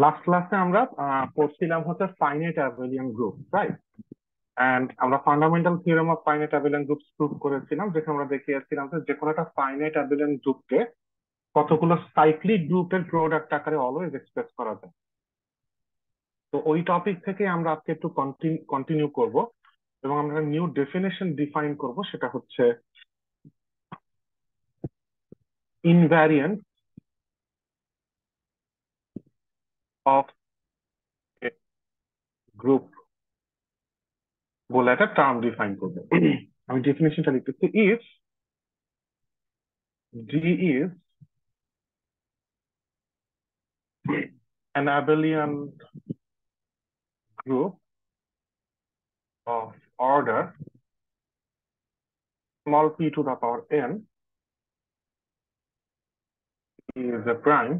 Last ক্লাসে আমরা পড়ছিলাম হচ্ছে finite abelian group, right? And আমরা fundamental theorem of finite abelian groups prove করেছিলাম, যেখানে আমরা দেখিয়েছিলাম যে কোনো একটা ফাইনাইট অ্যাবেলিয়ান গ্রুপকে কতগুলো সাইক্লিক গ্রুপের প্রোডাক্ট আকারে অলওয়েজ এক্সপ্রেস করা যায়। তো ওই টপিক থেকে আমরা আজকে একটু কন্টিনিউ করব এবং আমরা নিউ ডেফিনেশন ডিফাইন করব, সেটা হচ্ছে ইনভ্যারিয়েন্স অফ এ গ্রুপ বলে একটা টার্ম ডিফাইন করবো। আমি ডেফিনেশনটা লিখতেছি, if D is an abelian group of order small p to the power n is a prime,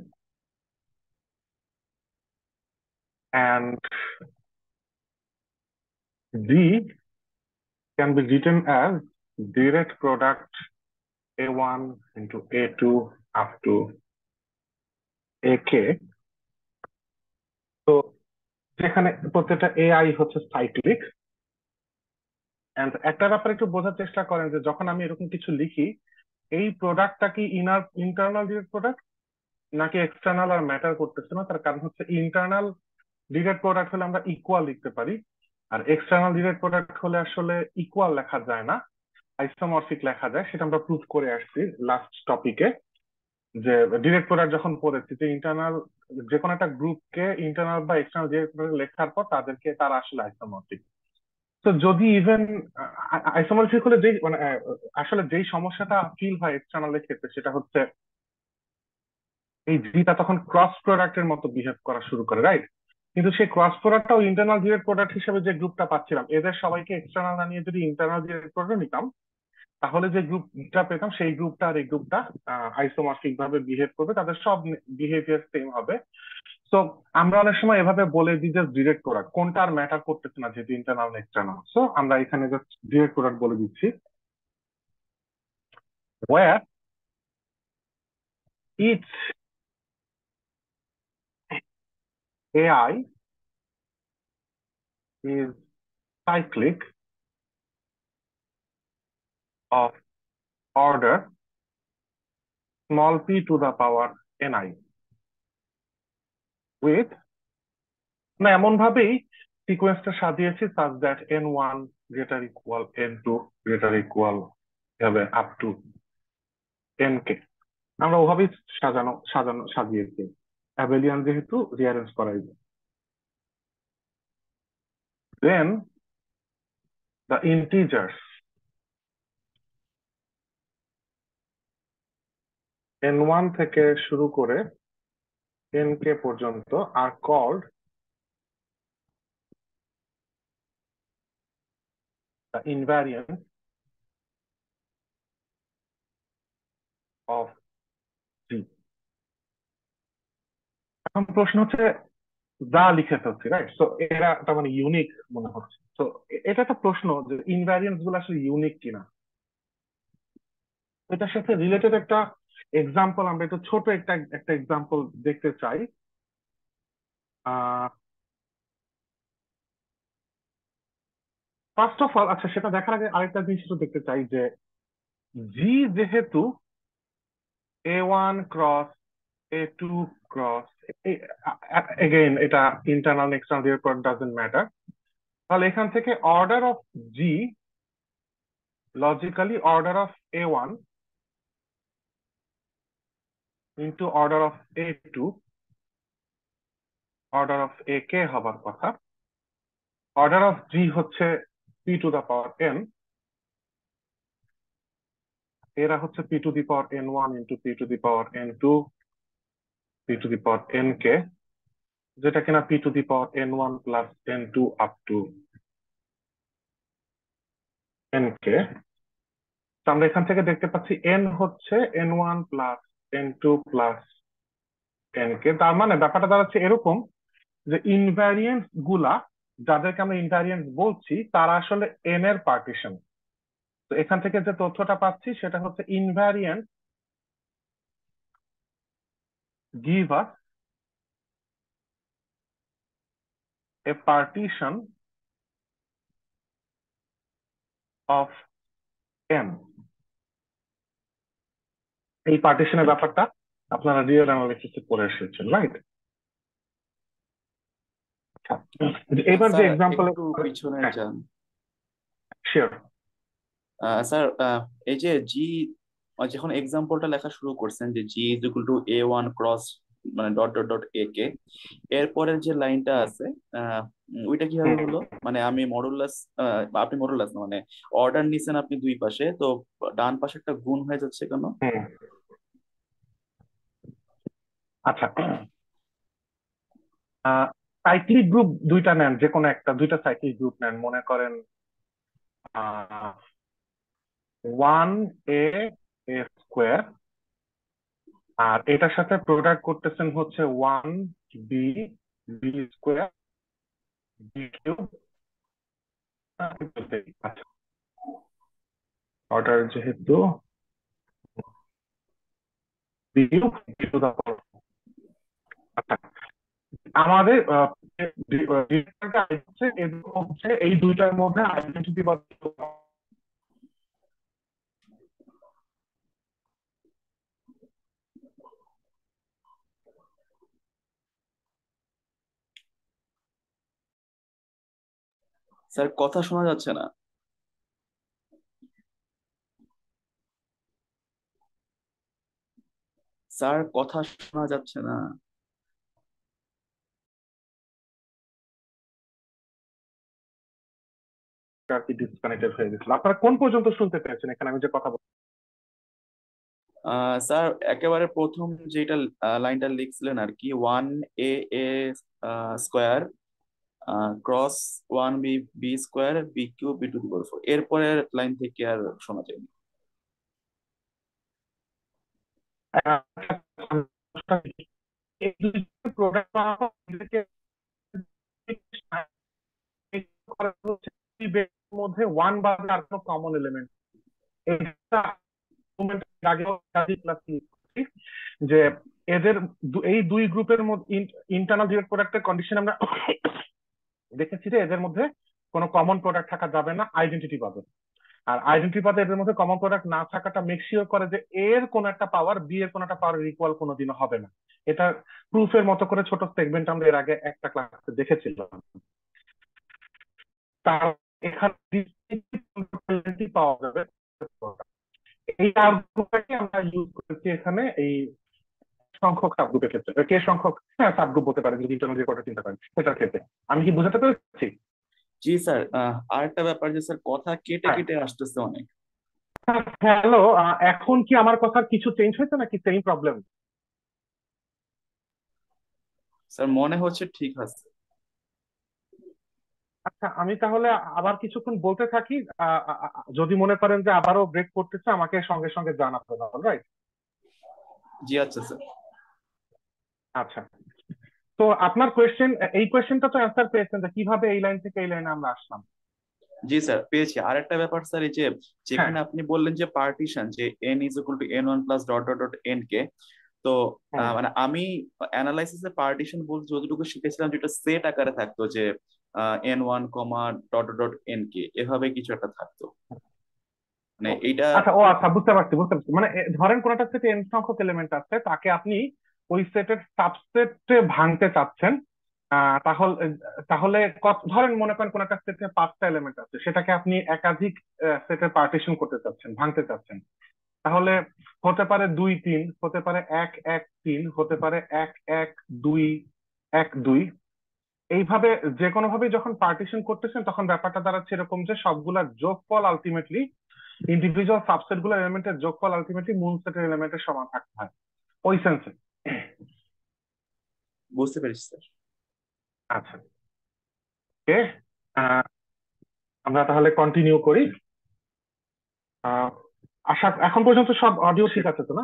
and D can be written as direct product A1 into A2 up to AK. তো যেখানে প্রত্যেকটা AI হচ্ছে cyclic. And একটা ব্যাপার একটু বোঝার চেষ্টা করেন যে যখন আমি এরকম কিছু লিখি, এই প্রোডাক্টটা কি ইন্টারনাল ডিরেক্ট প্রোডাক্ট নাকি এক্সটার্নাল আর ম্যাটার করতেছে না। তার কারণ হচ্ছে ইন্টারনাল ডিরেক্ট প্রোডাক্ট হলে আমরা ইকুয়াল লিখতে পারি, আর এক্সটার্নাল ডিরেক্ট প্রোডাক্ট হলে আসলে ইকুয়াল লেখা যায় না, আইসোমরফিক লেখা যায়। সেটা আমরা প্রুভ করে আসছি লাস্ট টপিকে, যে ডিরেক্ট প্রোডাক্ট যখন পড়েছি যে ইন্টারনাল যে কোনো একটা গ্রুপকে ইন্টারনাল বা এক্সটার্নাল ডিরেক্ট প্রোডাক্ট লেখার পর তাদেরকে তারা আসলে আইসোমরফিক। তো যদি ইভেন আইসোমরফিক হলে যেই মানে আসলে যেই সমস্যাটা ফিল হয় এক্সটার্নালের ক্ষেত্রে, সেটা হচ্ছে এই জিটা তখন ক্রস প্রোডাক্টের মতো বিহেভ করা শুরু করে, রাইট? কিন্তু সেই ক্রস প্রোডাক্টটাও ইন্টারনাল ডিরেক্ট প্রোডাক্ট হিসেবে যে গ্রুপটা পাচ্ছিলাম, এদের সবাইকে এক্সটার্নাল বানিয়ে যদি ইন্টারনাল ডিরেক্ট প্রোডাক্ট নিতাম, তাহলে যে গ্রুপটা পেতাম সেই গ্রুপটা আর এই গ্রুপটা আইসোমরফিক ভাবে বিহেভ করবে, তাদের সব বিহেভিয়ার সেম হবে। তো আমরা অনেক সময় এভাবে বলে দিই যে ডিরেক্ট প্রোডাক্ট কোনটা আর ম্যাটার করতেছে না, যেহেতু ইন্টারনাল এক্সটার্নাল। সো আমরা এখানে জাস্ট ডিরেক্ট প্রোডাক্ট বলে দিচ্ছি, where each AI is cyclic of order small p to the power ni with, না এমন ভাবেই সিকোয়েন্সটা সাজিয়েছি such that n1 greater equal n2 greater equal হবে আপ টু nk। আমরা ওভাবেই সাজানো সাজানো সাজিয়েছি, অ্যাবেলিয়ান যেহেতু রিঅ্যারেঞ্জ করাই যায়। Then the integers n1 থেকে শুরু করে nk পর্যন্ত are called the invariance of G। এখন প্রশ্ন হচ্ছে, যা লিখে ফেলছি, রাইট? তো এরা তার মানে ইউনিক মনে হচ্ছে। তো এটা একটা প্রশ্ন যে ইনভ্যারিয়েন্স গুলো আসলে ইউনিক কিনা। এটার সাথে রিলেটেড একটা এক্সাম্পল আমরা একটু ছোট একটা একটা এক্সাম্পল দেখতে চাই। ফার্স্ট অফ অল, আচ্ছা সেটা দেখার আগে আরেকটা জিনিস একটু দেখতে চাই যে জি যেহেতু A1 cross A2 cross, again এটা internal external report doesn't matter, তাহলে এখান থেকে order of G logically order of A1 into order of A2 order of AK হবার কথা। অর্ডার অফ জি হচ্ছে p to the power n, এরা হচ্ছে p to the power n1 into p to the power n2 p to the power nk, যেটা কিনা p to the power n1 plus n2 up to nk। তো আমরা এখান থেকে দেখতে পাচ্ছি n হচ্ছে n1 plus n2 plus nk। তার মানে ব্যাপারটা দাঁড়াচ্ছে এরকম যে ইনভ্যারিয়েন্স গুলা, যাদেরকে আমরা ইনভ্যারিয়েন্স বলছি, তারা আসলে n এর পার্টিশন। তো এখান থেকে যে তথ্যটা পাচ্ছি সেটা হচ্ছে ইনভ্যারিয়েন্স give us A partition of N. এই পার্টিশনের ব্যাপারটা আপনারা রিয়েল অ্যানালিসিসে পড়ে এসেছেন, রাইট? এবার যে স্যার এক্সাম্পল, একটু পিছনে হ্যাঁ যান। শিওর। স্যার এই যে জি, যখন এক্সাম্পলটা লেখা শুরু করছেন যে G is equal to A1 cross মানে dot dot dot A K, এরপরের যে লাইনটা আছে ওইটা কিভাবে হলো? মানে আমি মডুলাস, আপনি মডুলাস না মানে অর্ডার নিছেন আপনি দুই পাশে, তো ডান পাশে একটা গুণ হয়ে যাচ্ছে কেন? আচ্ছা, সাইক্লিক গ্রুপ দুইটা নেন, যে কোনো একটা, দুইটা সাইক্লিক গ্রুপ নেন, মনে করেন 1a স্কোয়ার, আর এটার সাথে প্রোডাক্ট করতেছেন হচ্ছে 1b B square B cube. আচ্ছা, অর্ডার যেহেতু B cube B to the power. আচ্ছা, আমাদের হচ্ছে এরকম হচ্ছে এই দুইটার মধ্যে আইডেন্টিটি বা স্যার কথা শোনা যাচ্ছে না। স্যার কথা শোনা যাচ্ছে না। আর কি ডিসকানেক্টেড হয়ে গেছিল। আপনারা কোন পর্যন্ত শুনতে পেয়েছেন এখানে আমি যে কথা বলছি? স্যার একেবারে প্রথম যেটা লাইনটা লিখছিলেন আর কি, 1 A square cross 1 B B square B cube B to the power 4, এরপরের লাইন থেকে আর শোনা যায়নি। এই দুই প্রোডাক্ট মধ্যে ওয়ান বা আর কোনো কমন এলিমেন্ট, এটা আগেও যে এদের এই দুই গ্রুপের মধ্যে ইন্টারনাল ডিরেক্ট প্রোডাক্টের কন্ডিশন আমরা দেখেছি যে এদের মধ্যে কোনো কমন প্রোডাক্ট থাকা যাবে না, আইডেন্টিটি পাবে। আর আইডেন্টিটি পাতে এদের মধ্যে কমন প্রোডাক্ট না থাকাটা মেক শিওর করে যে এর কোন একটা পাওয়ার বি এর কোন একটা পাওয়ার ইকুয়াল কোনোদিনও হবে না। এটা প্রুফের মতো করে ছোট সেগমেন্ট আমরা এর আগে একটা ক্লাসে দেখেছিলাম। তার এখানে পাওয়া যাবে। এই আর্গুমেন্টকে আমরা ইউজ করেছি এখানে এই সংখ্যক সাবগ্রুপের ক্ষেত্রে, কে সংখ্যক হ্যাঁ সাবগ্রুপ হতে পারে যদি ইন্টারনাল রেকর্ডের চিন্তা করেন সেটার ক্ষেত্রে। আমি কি বোঝাতে পেরেছি? জি স্যার, আর একটা ব্যাপার যে স্যার কথা কেটে হ্যাঁ, কেটে আসতেছে অনেক। হ্যালো, এখন কি আমার কথার কিছু চেঞ্জ হয়েছে নাকি সেম প্রবলেম? স্যার মনে হচ্ছে ঠিক আছে। আচ্ছা, আমি তাহলে আবার কিছুক্ষণ বলতে থাকি। যদি মনে করেন যে আবারও ব্রেক করতেছে আমাকে সঙ্গে সঙ্গে জানাতে হবে, রাইট? জি আচ্ছা স্যার। আচ্ছা, তো আপনার কোয়েশ্চেন, এই কোয়েশ্চেনটা তো অ্যান্সার পেয়েছেন যে কিভাবে এই লাইন থেকে এই লাইনে আমরা আসলাম। জি স্যার পেয়েছি। আর একটা ব্যাপার স্যার, এই যে হ্যাঁ। যেখানে আপনি বললেন যে পার্টিশন, যে N is equal two N1 plus dot dot dot N K, তো হুম। মানে আমি অ্যানালাইসিসে পার্টিশন বলতে যতটুকু শিখেছিলাম যেটা সেট আকারে থাকতো, যে N1 কমা dot dot dot N K, এভাবে কিছু একটা থাকতো, মানে ও, এইটা। আচ্ছা, ও আচ্ছা, বুঝতে পারছি বুঝতে পারছি। মানে ধরেন কোন একটা সেটে এন সংখ্যক এলিমেন্ট আছে, তাকে আপনি ওই সেটের সাবসেটে ভাঙতে চাচ্ছেন। তাহলে তাহলে ধরেন মনে করেন কোন একটা সেটে 5টা এলিমেন্ট আছে, সেটাকে আপনি একাধিক সেটে পার্টিশন করতে চাচ্ছেন, ভাঙতে চাচ্ছেন। তাহলে হতে পারে 2 3, হতে পারে 1 1 3, হতে পারে 1 1 2 1 2। এইভাবে যে কোনো ভাবে যখন পার্টিশন করতেছেন তখন ব্যাপারটা দাঁড়াচ্ছে এরকম যে সবগুলা যোগফল আলটিমেটলি, ইন্ডিভিজুয়াল সাবসেট গুলো এলিমেন্টের যোগফল আলটিমেটলি মূল সেটের এলিমেন্টের সমান থাকতে হয়, ওই সেন্সে। বুঝতে পেরেছি স্যার। আচ্ছা, ওকে, আমরা তাহলে কন্টিনিউ করি। আহ, আশা এখন পর্যন্ত সব অডিও ঠিক আছে তো না?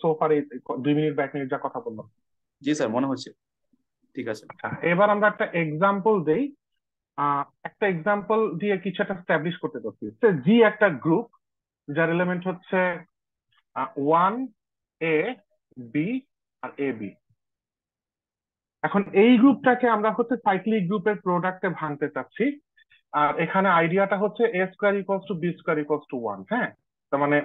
সোফার এই 2 মিনিট বা 1 মিনিট যা কথা বললাম। জি স্যার মনে হচ্ছে ঠিক আছে। আচ্ছা, এবার আমরা একটা এক্সাম্পল দেই। একটা এক্সাম্পল দিয়ে কিছু একটা স্ট্যাবলিশ করতে পারছি। জি একটা গ্রুপ যার এলিমেন্ট হচ্ছে 1 A B R A B. এখন এই গ্রুপটাকে আমরা হচ্ছে সাইক্লিক গ্রুপের প্রোডাক্টে ভাঙতে চাচ্ছি। আর এখানে আইডিয়াটা হচ্ছে A square equals to B square equals to one. হ্যাঁ, তার মানে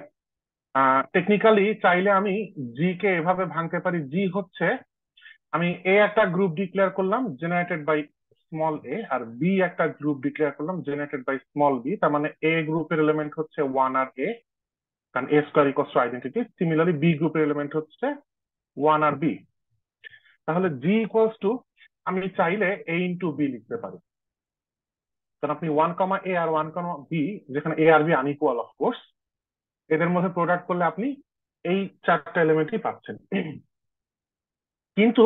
টেকনিক্যালি চাইলে আমি জি কে এভাবে ভাঙতে পারি। জি হচ্ছে, আমি এ একটা গ্রুপ ডিক্লেয়ার করলাম জেনারেটেড বাই স্মল এ, আর বি একটা গ্রুপ ডিক্লেয়ার করলাম জেনারেটেড বাই স্মল বি। তার মানে এ গ্রুপের এলিমেন্ট হচ্ছে ওয়ান আর এ, কারণ A square equals to identity. Similarly B গ্রুপের এলিমেন্ট হচ্ছে ওয়ান আর বি। তাহলে জি ইকুয়ালস টু, আমি চাইলে এ ইন্টু বি লিখতে পারি, কারণ আপনি ওয়ান কমা এ আর ওয়ান কমা বি, যেখানে এ আর বি আনইকুয়াল অফকোর্স, এদের মধ্যে প্রোডাক্ট করলে আপনি এই চারটা এলিমেন্টই পাচ্ছেন। কিন্তু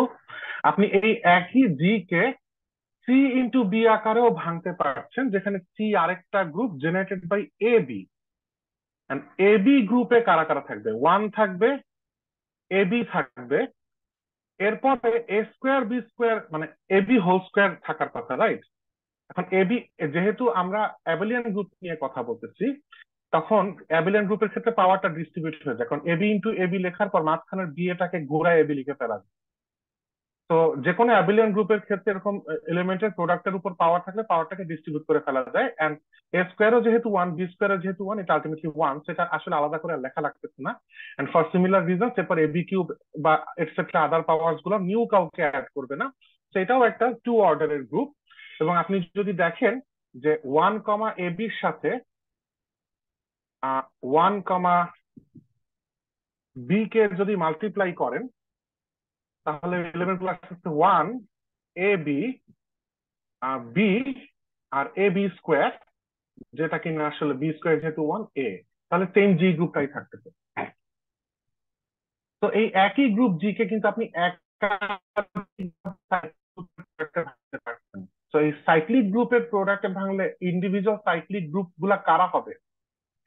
আপনি এই একই জি কে সি ইন্টু বি আকারেও ভাঙতে পারছেন, যেখানে সি আরেকটা group generated by A B. A B গ্রুপে কারা কারা থাকবে? ওয়ান থাকবে, এ বি থাকবে, এরপরে এ স্কোয়ার বি স্কোয়ার, মানে এ বি হোল স্কোয়ার থাকার কথা, রাইট? এখন এ বি, যেহেতু আমরা অ্যাবেলিয়ান গ্রুপ নিয়ে কথা বলতেছি, তখন অ্যাবেলিয়ান গ্রুপের ক্ষেত্রে পাওয়ারটা ডিস্ট্রিবিউট হয়ে যায়, কারণ A B into A B লেখার পর মাঝখানের বি এটাকে ঘোরায় এ বি লিখে ফেলা যায়। তো যে কোনো অ্যাবিলিয়ন গ্রুপের ক্ষেত্রে এরকম এলিমেন্টের প্রোডাক্টের উপর পাওয়ার থাকলে পাওয়ারটাকে ডিস্ট্রিবিউট করে ফেলা যায়। এন্ড এ স্কোয়ারও যেহেতু ওয়ান, বি স্কোয়ারও যেহেতু ওয়ান, এটা আলটিমেটলি ওয়ান, সেটা আসলে আলাদা করে আর লেখা লাগতেছে না। এন্ড ফর সিমিলার রিজন, এরপর এবি কিউব বা এটসেট্রা আদার পাওয়ার্স গুলো নিউ কাউকে অ্যাড করবে না, সেটাও একটা টু অর্ডারের গ্রুপ। এবং আপনি যদি দেখেন যে ওয়ান কমা এ বির সাথে ওয়ান কমা বি কে যদি মাল্টিপ্লাই করেন, তাহলে এলিমেন্ট গুলো আসছে one A B B R A B square, যেটা কিনা আসলে বি স্কোয়ার যেহেতু ওয়ান এ, তাহলে সেম জি গ্রুপটাই থাকতেছে। তো এই একই গ্রুপ জি কে কিন্তু আপনি তো এই সাইক্লিক গ্রুপের প্রোডাক্টে ভাঙলে ইন্ডিভিজুয়াল সাইক্লিক গ্রুপ গুলা কারা হবে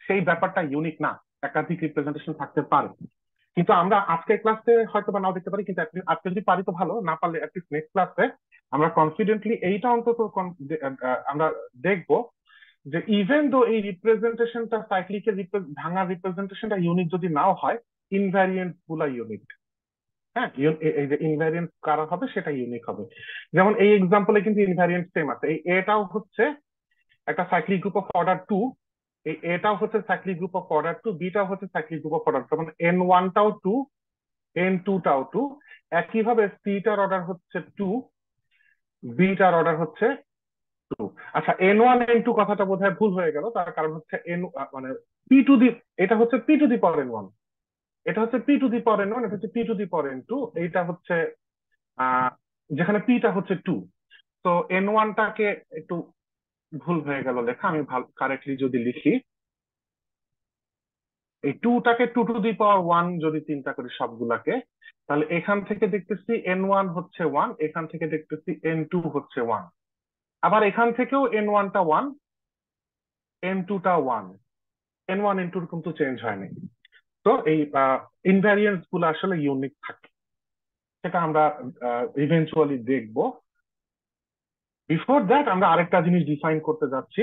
সেই ব্যাপারটা ইউনিক না, একাধিক রিপ্রেজেন্টেশন থাকতে পারে। কিন্তু আমরা আজকের ক্লাসে হয়তো বা নাও দেখতে পারি, কিন্তু আজকে যদি পারি তো ভালো, না পারলে অ্যাটলিস্ট নেক্সট ক্লাসে আমরা কনফিডেন্টলি এইটা অন্তত আমরা দেখবো যে ইভেন দো এই রিপ্রেজেন্টেশনটা সাইক্লিকের ভাঙা রিপ্রেজেন্টেশনটা ইউনিক যদি নাও হয়, ইনভ্যারিয়েন্ট গুলা ইউনিক। হ্যাঁ, এই যে ইনভ্যারিয়েন্ট কারা হবে সেটা ইউনিক হবে। যেমন এই এক্সাম্পলে কিন্তু ইনভ্যারিয়েন্ট সেম আছে, এই এটাও হচ্ছে একটা cyclic group of order two, এই এটাও হচ্ছে cyclic group of order two, বিটাও হচ্ছে cyclic group of order two, মানে এন ওয়ানটাও টু, এন টুটাও টু। একইভাবে সিটার অর্ডার হচ্ছে টু, বিটার অর্ডার হচ্ছে টু। আচ্ছা, এন ওয়ান এন টু কথাটা বোধহয় ভুল হয়ে গেল, তার কারণ হচ্ছে এন মানে পি টু দি, এটা হচ্ছে P to the power N one, এটা হচ্ছে P to the power N one, এটা হচ্ছে P to the power N two. এইটা হচ্ছে আহ যেখানে পিটা হচ্ছে টু। তো এন ওয়ানটাকে একটু ভুল হয়ে গেল লেখা, আমি ভালো কারেক্টলি যদি লিখি, এই টুটাকে two to the power one যদি চিন্তা করি সবগুলাকে, তাহলে এখান থেকে দেখতেছি এন ওয়ান হচ্ছে ওয়ান, এখান থেকে দেখতেছি এন টু হচ্ছে ওয়ান, আবার এখান থেকেও এন ওয়ানটা ওয়ান, এন টুটা ওয়ান, এন ওয়ান এন টুর কিন্তু চেঞ্জ হয়নি। তো এই ইনভ্যারিয়েন্স গুলো আসলে ইউনিক থাকে, সেটা আমরা ইভেন্চুয়ালি দেখবো। বিফোর দ্যাট আমরা আরেকটা জিনিস ডিফাইন করতে যাচ্ছি,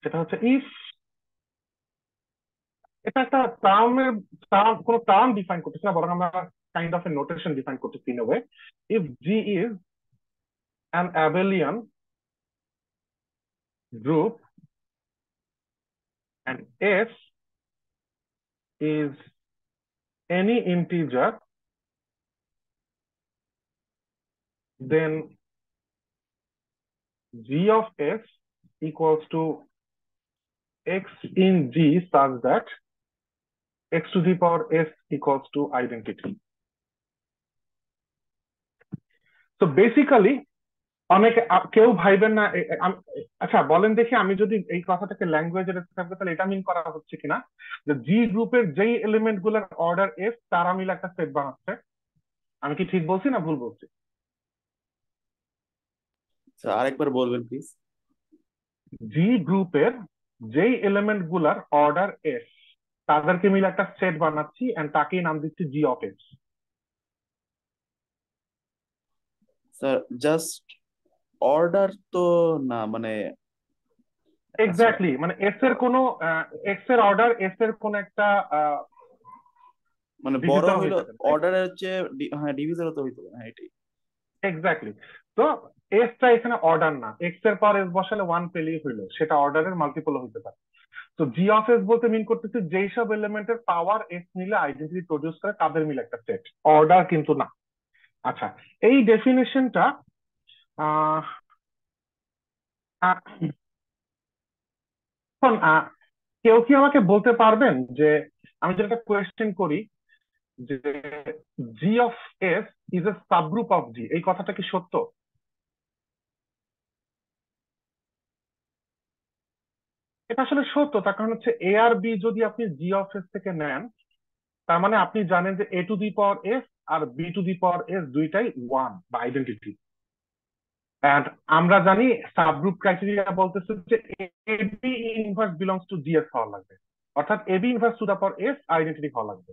সেটা হচ্ছে ইফ, এটা একটা টার্মের কোনো টার্ম ডিফাইন করতেছি না, বরং আমরা kind of a notation define করতেছি in a way. If G is an abelian group and f is any integer, then g of f equals to x in g such that x to the power s equals to identity. So basically অনেকে কেউ ভাইবেন না আচ্ছা বলেন দেখি, আমি যদি এই কথাটাকে ল্যাঙ্গুয়েজে থাকবে তাহলে এটা মিন করা হচ্ছে কিনা যে জি গ্রুপের যেই এলিমেন্ট গুলোর অর্ডার এস তারা মিলে একটা সেট বানাচ্ছে। আমি কি ঠিক বলছি না ভুল বলছি? স্যার আরেকবার বলবেন প্লিজ। জি গ্রুপের যেই এলিমেন্ট গুলার অর্ডার এস, তাদেরকে মিলে একটা সেট বানাচ্ছি এন্ড তাকেই নাম দিচ্ছি G of S. Sir just order তো না, মানে আচ্ছা। এক্স্যাক্টলি, মানে এস এর কোনো এক্স এর অর্ডার এস এর কোন একটা মানে বড় ডিভিজরও হইলো হইতে পারে, তাই না? অর্ডারের চেয়ে হ্যাঁ ডিভিজনও তো হইতে পারে, হ্যাঁ এটাই। এক্স্যাক্টলি। তো এসটা এখানে অর্ডার না, এক্স এর পর এস বসালে ওয়ান পেলেই হইলো, সেটা অর্ডারের মাল্টিপল হইতে পারে। তো জি অফ এস বলতে মিন করতেছে যেই সব এলিমেন্টের পাওয়ার এস মিলে আইডেন্টিটি প্রডিউস করে তাদের মিলে একটা সেট, অর্ডার কিন্তু না। আচ্ছা, এই ডেফিনেশনটা আহ আহ, এখন কেউ কি আমাকে বলতে পারবেন যে আমি যেটা কোয়েশ্চেন করি যে G of S is a subgroup of G, এই কথাটা কি সত্য? এটা আসলে সত্য, তার কারণ হচ্ছে এ আর বি যদি আপনি জি অফ এস থেকে নেন, তার মানে আপনি জানেন যে A to the power S আর B to the power S দুইটাই ওয়ান বা আইডেন্টিটি। এন্ড আমরা জানি সাবগ্রুপ ক্রাইটেরিয়া বলতেছে যে A B inverse belongs to G S হওয়া লাগবে, অর্থাৎ A B inverse to the power S identity হওয়া লাগবে।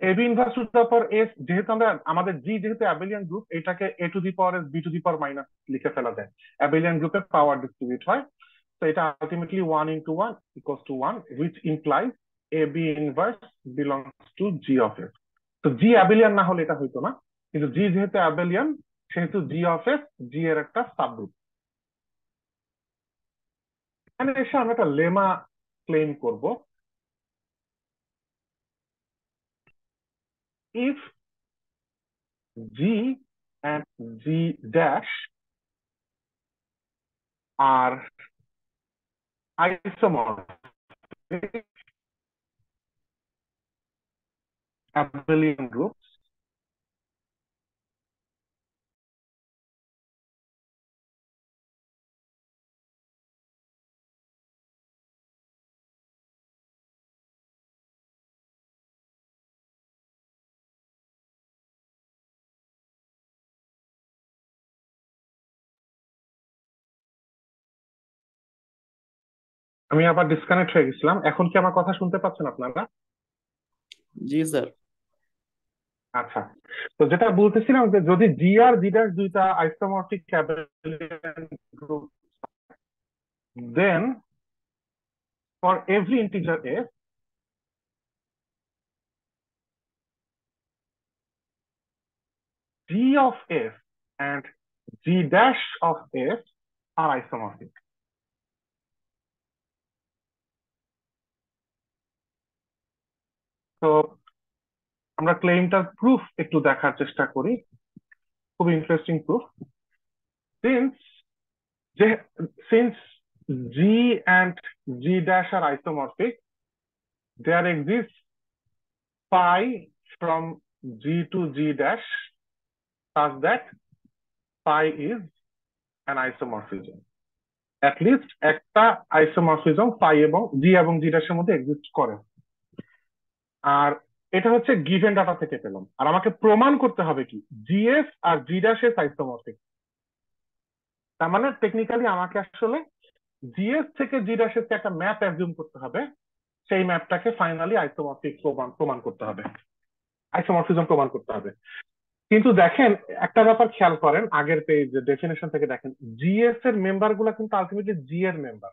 A B inverse to the power S যেহেতু আমরা আমাদের জি যেহেতু অ্যাবেলিয়ান গ্রুপ, এটাকে A to the power S B to the power minus লিখে ফেলা যায়, অ্যাবেলিয়ান গ্রুপে পাওয়ার ডিস্ট্রিবিউট হয়। তো এটা ultimately one into one equals to one, which implies A B inverse belongs to G of S. তো G abelian না হলে এটা হইতো না, কিন্তু জি যেহেতু অ্যাবেলিয়ান সেহেতু জি অফ এস জি এর একটা সাবগ্রুপ। এখানে এসে আমরা একটা লেমা ক্লেম করব, if G and G dash are isomorphic abelian groups, আমি আবার ডিসকানেক্ট হয়ে গেছিলাম, এখন কি আমার কথা শুনতে পাচ্ছেন আপনারা? জি স্যার। আচ্ছা, তো যেটা বলতেছিলাম যে যদি জি আর জি ড্যাশ দুইটা isomorphic abelian group, then for every integer S g of s and g dash of s are isomorphic. তো আমরা ক্লেমটার প্রুফ একটু দেখার চেষ্টা করি, খুব ইন্টারেস্টিং প্রুফ। সিন্স যে since G and G dash are isomorphic, there exists phi from G to G dash such that phi is an isomorphism. At least একটা isomorphism phi এবং G dash এর মধ্যে এক্সিস্ট করে। আর এটা হচ্ছে given data থেকে পেলাম, আর আমাকে প্রমাণ করতে হবে কি জিএস আর জি ড্যাশ এস আইসোমরফিক। তার মানে টেকনিক্যালি আমাকে আসলে জিএস থেকে জি ড্যাশ এস একটা ম্যাপ অ্যাজিউম করতে হবে, সেই ম্যাপটাকে ফাইনালি আইসোমরফিক প্রমাণ করতে হবে, আইসোমরফিজম প্রমাণ করতে হবে। কিন্তু দেখেন একটা ব্যাপার খেয়াল করেন, আগের পেজ ডেফিনেশন থেকে দেখেন জিএস এর মেম্বার গুলা কিন্তু আলটিমেটলি জি এর মেম্বার,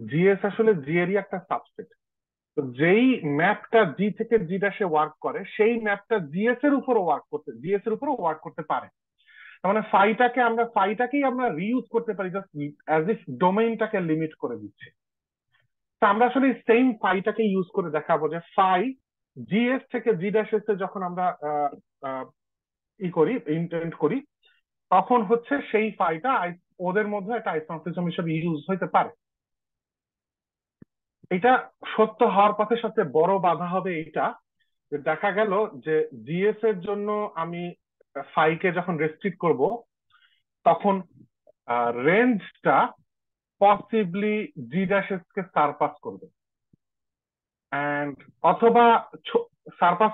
জিএস আসলে জি এরই একটা সাবসেট। তো যেই ম্যাপটা জি থেকে জি ড্যাশে ওয়ার্ক করে সেই ম্যাপটা জিএস এর উপরও ওয়ার্ক করতে পারে। তার মানে ফাইটাকেই আমরা রিইউজ করতে পারি, জাস্ট অ্যাজ ইফ ডোমেইনটাকে লিমিট করে দিচ্ছে। তো আমরা আসলে সেম ফাইটাকে ইউজ করে দেখাবো যে ফাই জিএস থেকে জি ড্যাশ এস এ যখন আমরা আহ, ই করি ইন্টেন্ট করি, তখন হচ্ছে সেই ফাইটা ওদের মধ্যে একটা আইসোমরফিজম হিসেবে ইউজ হইতে পারে। এটা সত্য হওয়ার পথে সবচেয়ে বড় বাধা হবে এইটা যে দেখা গেল যে জিএস এর জন্য আমি ফাইকে যখন রেস্ট্রিক্ট করব, তখন রেঞ্জটা পসিবলি জি ড্যাশ এস কে সারপাস করবে, এন্ড অথবা সারপাস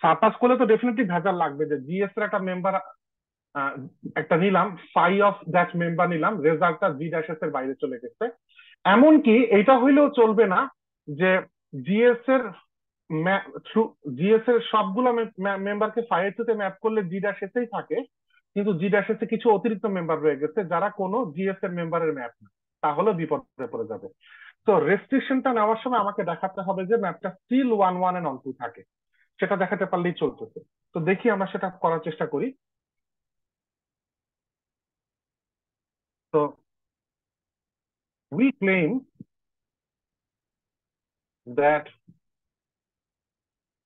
সারপাস করলে তো ডেফিনেটলি ভেজাল লাগবে যে জিএস এর একটা মেম্বার একটা নিলাম, ফাই অফ দ্যাট মেম্বার নিলাম, রেজাল্টটা জি ড্যাশ এস এর বাইরে চলে গেছে। এমনকি এটা হইলেও চলবে না যে জিএস এর থ্রু জিএস এর সবগুলো মেম্বারকে ফাই এর থ্রুতে ম্যাপ করলে জি ড্যাশ এসেই থাকে, কিন্তু জি ড্যাশ এসে কিছু অতিরিক্ত মেম্বার রয়ে গেছে যারা কোনো জিএস এর মেম্বারের ম্যাপ না, তাহলে বিপদে পড়ে যাবে। তো রেস্ট্রিকশনটা নেওয়ার সময় আমাকে দেখাতে হবে যে ম্যাপটা still one one and on two থাকে। সেটা দেখাতে পারলেই চলতেছে। তো দেখি আমরা সেটা করার চেষ্টা করি। তো we claim that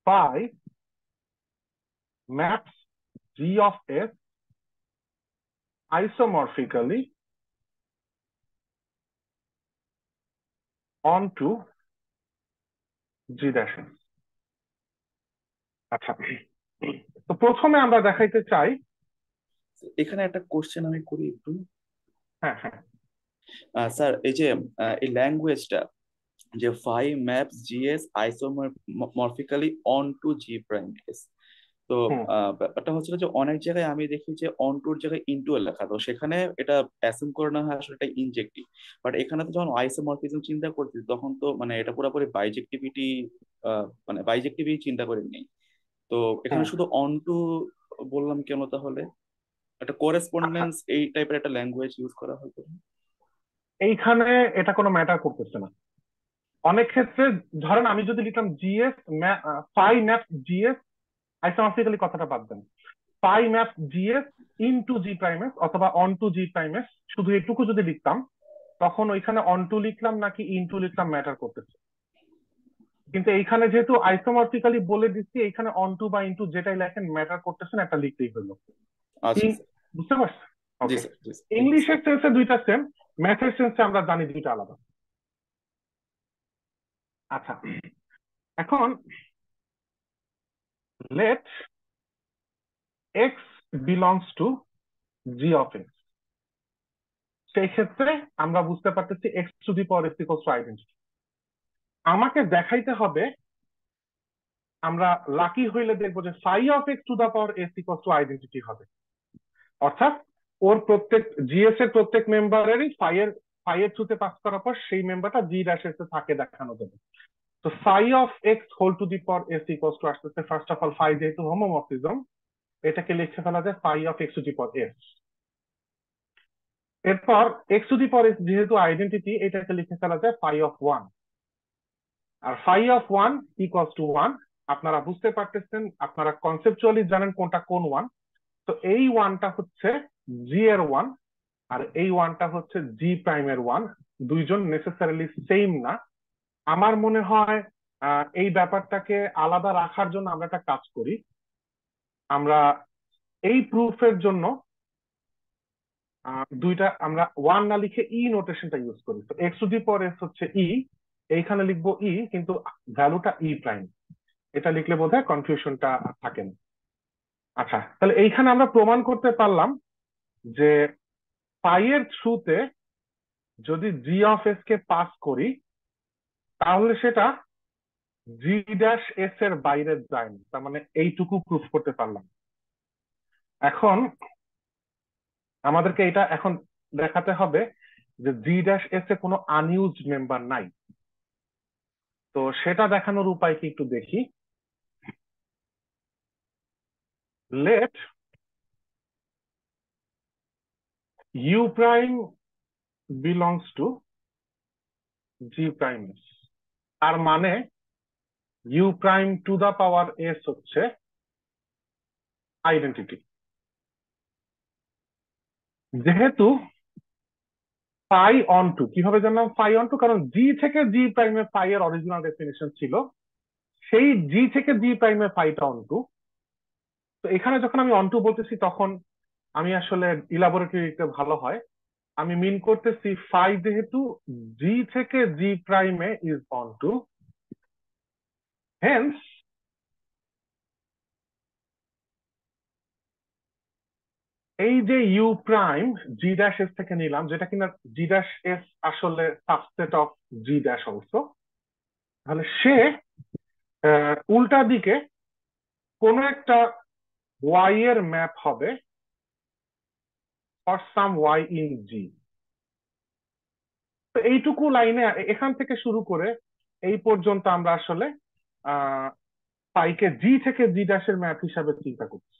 phi maps g of s isomorphically onto g dash s। আচ্ছা, তো প্রথমে আমরা দেখাইতে চাই। এখানে একটা কোশ্চেন আমি করি একটু। হ্যাঁ, হ্যাঁ। স্যার এই যে এই ল্যাঙ্গুয়েজটা যে phi maps G S isomorphically on to G prime S, তো হুম, ব্যাপারটা হচ্ছে যে অনেক জায়গায় আমি দেখি যে অন টুর জায়গায় ইনটু লেখা, তো সেখানে এটা অ্যাসিউম করে না হয় আসলে এটা ইনজেক্টিভ। বাট এখানে তো যখন আইসোমরফিজম চিন্তা করছি তখন তো মানে এটা পুরোপুরি বাইজেক্টিভিটি, মানে বাইজেক্টিভই চিন্তা করে নেই। তো এখানে হুম। শুধু অন টু বললাম কেন তাহলে? একটা আচ্ছা, কোরেসপন্ডেন্স এই টাইপের একটা ল্যাঙ্গুয়েজ ইউজ করা হয়তো। এইখানে এটা কোনো ম্যাটার করতেছে না। অনেক ক্ষেত্রে ধরেন আমি যদি লিখলাম জিএস ফাই ম্যাপ জিএস আইসোমরফিক্যালি, কথাটা বাদ দেন, পাই ম্যাপ জিএস ইনটু জি প্রাইমেস অথবা অন টু জি প্রাইমেস, শুধু এটুকু যদি লিখতাম, তখন ওইখানে অন টু লিখলাম নাকি ইনটু লিখলাম ম্যাটার করতেছে। কিন্তু এইখানে যেহেতু আইসোমরফিক্যালি বলে দিচ্ছি, এইখানে অন টু বা ইনটু যেটাই লেখেন ম্যাটার করতেছে না, একটা লিখতেই হলো। আচ্ছা স্যার। বুঝতে পারছেন? জি ওকে। স্যার, জি স্যার, থ্যাংক ইউ স্যার। ইংলিশের সেন্সে দুইটা সেম, ম্যাথের সেন্সে আমরা জানি দুইটা আলাদা। আচ্ছা, এখন let X belongs to G of X. সেই ক্ষেত্রে আমরা বুঝতে পারতেছি X to the power X equals to identity. আমাকে দেখাইতে হবে, আমরা লাকি হইলে দেখবো যে phi of X to the power S equals to identity হবে। অর্থাৎ ওর প্রত্যেক জিএস এর প্রত্যেক মেম্বারেরই ফাই এর থ্রুতে পাস করার পর সেই মেম্বারটা জি ড্যাশ এস এ থাকে দেখানো যাবে। তো phi of X whole to the power S equals to আসতেছে, ফার্স্ট অফ অল ফাই যেহেতু হোমোমরফিজম, এটাকে লিখে ফেলা যায় phi of X to the power S. এরপর X to the power S যেহেতু আইডেন্টিটি, এটাকে লিখে ফেলা যায় ফাই অফ ওয়ান। আর phi of one equals to one. আপনারা বুঝতে পারতেছেন, আপনারা কনসেপচুয়ালি জানেন কোনটা কোন ওয়ান। তো এই ওয়ানটা হচ্ছে জি এর ওয়ান, আর এই ওয়ানটা হচ্ছে জি প্রাইমের ওয়ান। দুইজন নেসেসারিলি সেম না। আমার মনে হয় এই ব্যাপারটাকে আলাদা রাখার জন্য আমরা একটা কাজ করি। আমরা এই প্রুফের জন্য দুইটা আমরা ওয়ান না লিখে ই নোটেশনটা ইউজ করি। তো x to the power S হচ্ছে ই, এইখানে লিখবো ই, কিন্তু ভ্যালুটা ই প্রাইম। এটা লিখলে বোধহয় কনফিউশনটা থাকে না। আচ্ছা, তাহলে এইখানে আমরা প্রমাণ করতে পারলাম যে পাই এর থ্রুতে যদি জি অফ এস কে পাস করি, তাহলে সেটা জি ড্যাশ এস এর বাইরে যায় না। তার মানে এইটুকু প্রুফ করতে পারলাম। এখন আমাদেরকে এটা এখন দেখাতে হবে যে জি ড্যাশ এস এ কোনো আনইউজড মেম্বার নাই। তো সেটা দেখানোর উপায় কি একটু দেখি। Let U prime belongs to G prime S. তার মানে U prime to the power S হচ্ছে আইডেন্টিটি। যেহেতু ফাই অন টু, কিভাবে জানলাম ফাই অন টু? কারণ জি থেকে জি প্রাইমে ফাই এর অরিজিনাল ডেফিনিশন ছিল, সেই জি থেকে জি প্রাইমে ফাইটা অন টু। তো এখানে যখন আমি অন টু বলতেছি, তখন আমি আসলে ইলাবোরেটরিতে ভালো হয়, আমি মিন করতেছি ফাই যেহেতু জি থেকে জি প্রাইমে ইজ অন টু, হেন্স এই যে you prime G dash S থেকে নিলাম, যেটা কিনা জি ড্যাশ এস আসলে subset of G dash also, তাহলে সে উল্টা দিকে কোন একটা ওয়াই এর ম্যাপ হবে ফর সাম ওয়াই ইন জি। তো এইটুকু লাইনে এখান থেকে শুরু করে এই পর্যন্ত আমরা আসলে আহ পাইকে জি থেকে জি ড্যাশের ম্যাপ হিসাবে চিন্তা করছি।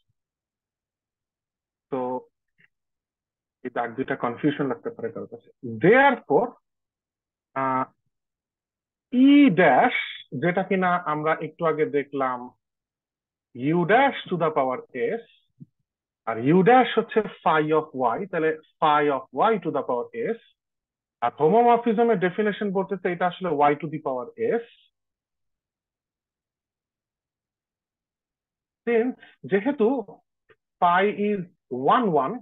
তো এই দাগ দুইটা কনফিউশন লাগতে পারে কারোর কাছে। দেয়ার পর ই ড্যাশ, যেটা কিনা আমরা একটু আগে দেখলাম U dash to the power S, আর ইউ ড্যাশ হচ্ছে ফাই অফ ওয়াই, তাহলে phi of Y to the power S. আর হোমোমরফিজমের ডেফিনেশন বলতেছে এটা আসলে Y to the power S. Since যেহেতু phi is one one,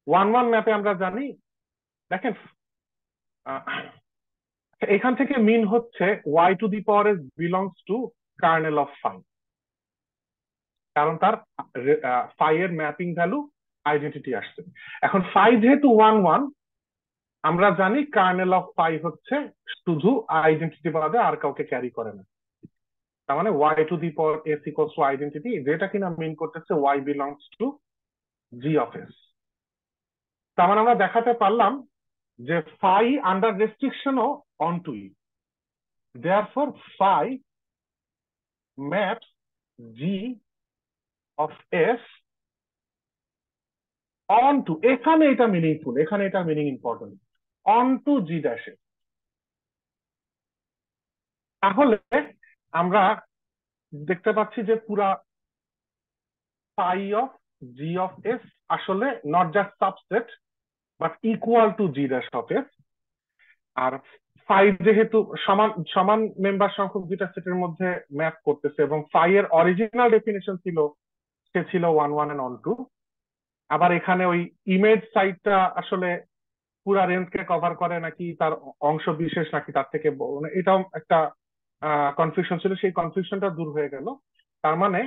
one one ম্যাপে আমরা জানি, দেখেন এখান থেকে মিন হচ্ছে Y to the power S belongs to kernel of phi, কারণ তার ফাই এর ম্যাপিং ভ্যালু আইডেন্টিটি আসছে। এখন ফাই যেহেতু ওয়ান ওয়ান, আমরা জানি কার্নেল অফ ফাই হচ্ছে শুধু আইডেন্টিটি বাদে আর কাউকে ক্যারি করে না। তার মানে Y to the power S equals to identity, যেটা কিনা মিন করতেছে Y belongs to G of S. তার মানে আমরা দেখাতে পারলাম যে ফাই আন্ডার রেস্ট্রিকশনও on to E, therefore phi maps G of S on to, এখানে এটা মিনিংফুল, এখানে এটা meaning important, on to G dash. তাহলে আমরা দেখতে পাচ্ছি যে পুরা phi of G of S আসলে not just subset but equal to G dash of S. আর ফাই যেহেতু সমান সমান মেম্বার সংখ্যক দুইটা সেটের মধ্যে ম্যাপ করতেছে, এবং ফাই এর অরিজিনাল ডেফিনেশন ছিল সে ছিল one one and on two. আবার এখানে ওই ইমেজ সাইটটা আসলে পুরা রেঞ্জকে কভার করে নাকি তার অংশ বিশেষ নাকি তার থেকে মানে এটাও একটা কনফিউশন ছিল, সেই কনফিউশনটা দূর হয়ে গেল। তার মানে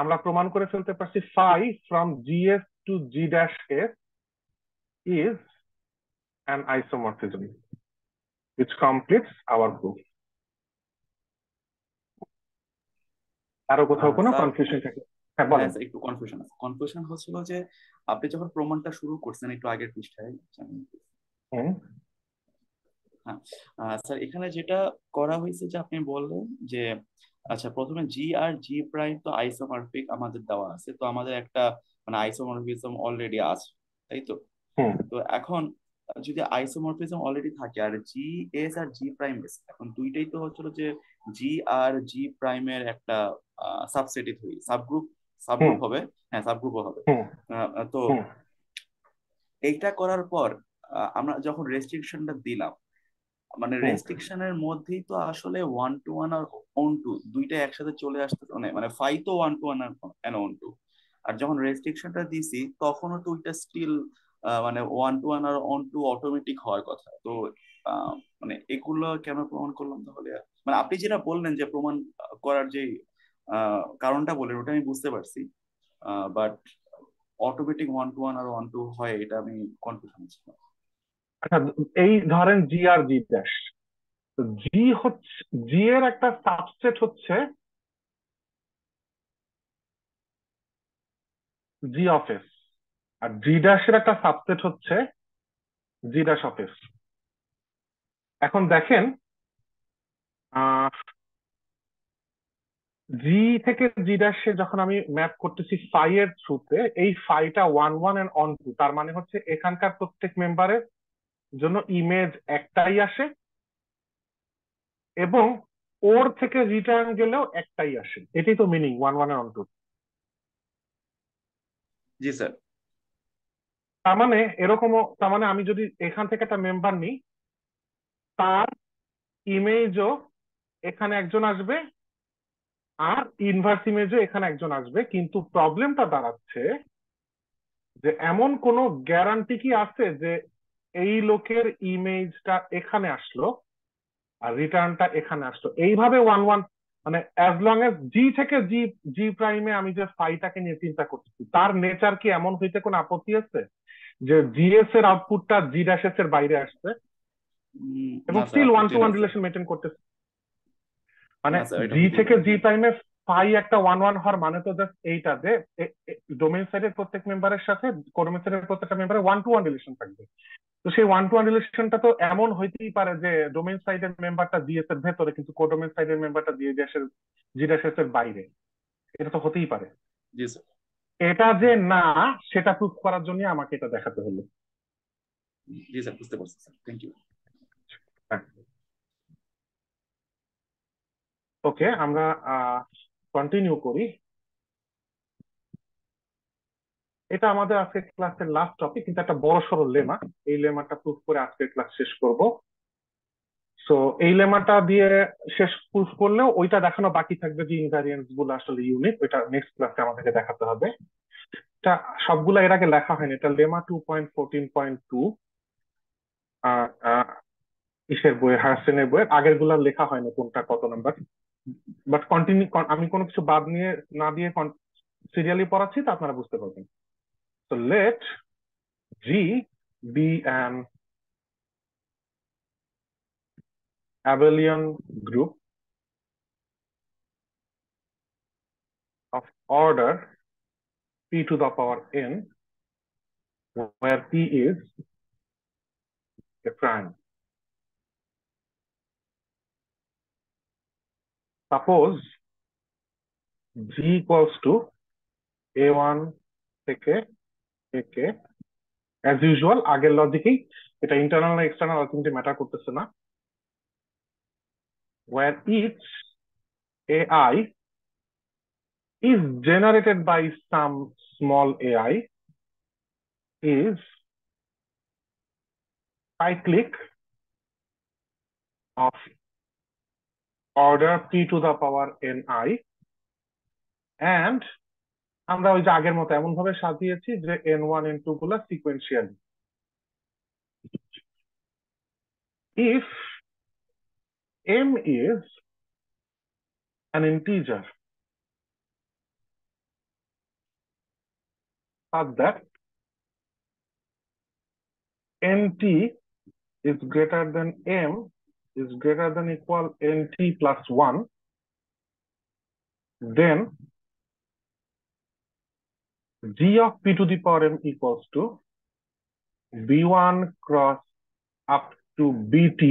আমরা প্রমাণ করে ফেলতে পারছি phi from GS to G dash S is an isomorphism which completes our proof. আরো কোথাও কোনো স্যার, কনফিউশন থাকে? হ্যাঁ হ্যাঁ বলেন। স্যার, একটু কনফিউশন আছে। কনফিউশন হচ্ছিল যে আপনি যখন প্রমাণটা শুরু করছেন একটু আগের পৃষ্ঠায়, হুম হ্যাঁ, স্যার এখানে যেটা করা হয়েছে যে আপনি বললেন যে আচ্ছা প্রথমে জি আর জি প্রাইম তো আইসোমরফিক আমাদের দেওয়া আছে, তো আমাদের একটা মানে আইসোমরফিজম অলরেডি আছে, তাই তো? হুম তো এখন যদি আইসোমরফিজম অলরেডি থাকে আর জি এস আর জি প্রাইম এস, এখন দুইটাই তো হচ্ছিল যে জি আর জি প্রাইমের একটা সাবসেটই হই, সাবগ্রুপ, হুম সাবগ্রুপ হবে, হ্যাঁ সাবগ্রুপও হবে। হুম তো হুম এইটা করার পর আমরা যখন রেস্ট্রিকশনটা দিলাম, মানে হুম রেস্ট্রিকশনের মধ্যেই তো আসলে ওয়ান টু ওয়ান আর অন টু দুইটা একসাথে চলে আসতে, মানে মানে ফাই তো ওয়ান টু ওয়ান আর অন টু, আর যখন রেস্ট্রিকশনটা দিছি তখনও তো ওইটা স্টিল মানে ওয়ান টু ওয়ান আর অন টু অটোমেটিক হওয়ার কথা। তো আহ, মানে এগুলো কেন প্রমাণ করলাম তাহলে? মানে আপনি যেটা বললেন যে প্রমাণ করার যে কারণটা বললেন ওটা আমি বুঝতে পারছি, but automatic one to one আর ওয়ান টু হয় এটা আমি কনফিউশন ছিলাম। আচ্ছা, এই ধরেন জি আর জি ড্যাশ, জি হচ্ছে, জি এর একটা সাবসেট হচ্ছে জি অফ এস, আর জি ড্যাশ এর একটা সাবসেট হচ্ছে জি ড্যাশ অফ এস। এখন দেখেন জি থেকে জি ড্যাশে যখন আমি ম্যাপ করতেছি ফাই এর থ্রুতে, এই ফাইটা one one and on to, তার মানে হচ্ছে এখানকার প্রত্যেক মেম্বারের জন্য ইমেজ একটাই আসে, এবং ওর থেকে রিটার্ন গেলেও একটাই আসে। এটাই তো মিনিং ওয়ান ওয়ান এর অন টু। G sir. তার মানে এরকমও, তার মানে আমি যদি এখান থেকে একটা মেম্বার নিই, তার ইমেজও এখানে একজন আসবে, আর ইনভার্স ইমেজও এখানে একজন আসবে, কিন্তু প্রবলেমটা দাঁড়াচ্ছে যে এমন কোনো গ্যারান্টি কি আছে যে এই লোকের ইমেজটা এখানে আসলো আর রিটার্নটা এখানে আসলো এইভাবে ওয়ান ওয়ান, মানে অ্যাজ লং এজ জি থেকে জি, জি প্রাইমে আমি যে ফাইটাকে নিয়ে চিন্তা করতেছি, তার নেচার কি এমন হইতে কোনো আপত্তি আছে যে জিএস এর আউটপুটটা জি ড্যাশ এস এর বাইরে আসছে এবং না স্যার, স্টিল ওয়ান আপত্তি টু ওয়ান নাই স্যার। রিলেশন মেনটেন করতেছে? মানে না স্যার, এটা জি হতেই থেকে পারে জি না। প্রাইমে ফাই একটা ওয়ান ওয়ান হওয়ার মানে তো জাস্ট এইটা যে ডোমেইন সাইডের প্রত্যেক মেম্বারের সাথে কোডোমেইন সাইডের প্রত্যেকটা মেম্বারের ওয়ান টু ওয়ান রিলেশন থাকবে। তো সেই ওয়ান টু ওয়ান রিলেশনটা তো এমন হইতেই পারে যে ডোমেইন সাইডের মেম্বারটা জিএস এর ভেতরে কিন্তু কোডোমেইন সাইডের মেম্বারটা জি ড্যাশ এস এর বাইরে। এটা তো হতেই পারে। জি স্যার। এটা যে না, সেটা প্রুফ করার জন্য আমাকে এটা দেখাতে হলো। জি স্যার, বুঝতে পারছি স্যার, থ্যাংক ইউ। ওকে, আমরা কন্টিনিউ করি। এটা আমাদের আজকের ক্লাসের লাস্ট টপিক, কিন্তু একটা বড় সড়ো লেমা। এই লেমাটা প্রুফ করে আজকের ক্লাস শেষ করব। সো এই লেমাটা দিয়ে শেষ প্রুফ করলেও ওইটা দেখানো বাকি থাকবে যে ইনভ্যারিয়েন্স গুলো আসলে ইউনিক, ওইটা নেক্সট ক্লাসে আমাদেরকে দেখাতে হবে। এটা সবগুলো এর আগে লেখা হয়নি, এটা লেমা 2.14.2 ইসের বইয়ের, হায়ার বইয়ের আগের গুলা লেখা হয়নি কোনটা কত নাম্বার। বাট কন্টিনিউ, আমি কোনো কিছু বাদ নিয়ে না দিয়ে সিরিয়ালি পড়াচ্ছি, তা আপনারা বুঝতে পারবেন। তো late G be an abelian group of order p to the power n, where p is a prime. Suppose G equals to a1 থেকে ak, as usual আগের লজিকেই, এটা ইন্টারনাল না এক্সটার্নাল আলটিমেটলি ম্যাটার করতেছে না, where each ai is generated by some small ai is cyclic of order p to the power ni, and আমরা ওই যে আগের মতো এমন ভাবে সাজিয়েছি যে n1 n2 গুলা sequentially. if m is an integer such that nt is greater than m is greater than equal nt plus 1, then g of p to the power m equals to b1 cross up to bt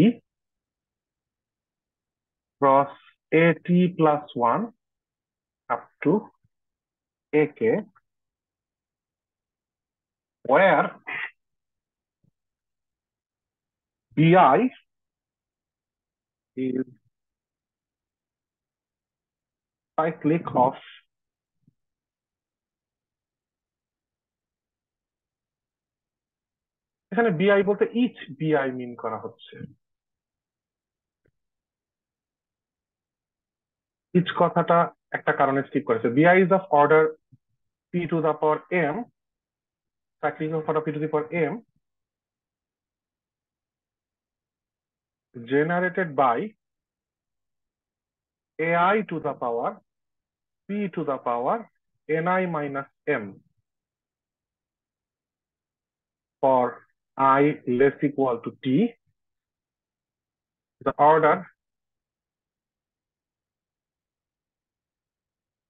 cross at plus 1 up to ak, where bi is cyclic of এখানে বিআই বলতে each বিআই মিন করা হচ্ছে। Each কথাটা একটা কারণে skip করেছে। BI is of order P to the power M, cyclic of order p to the power m generated by ai to the power p to the power ni minus m for I less equal to t. The order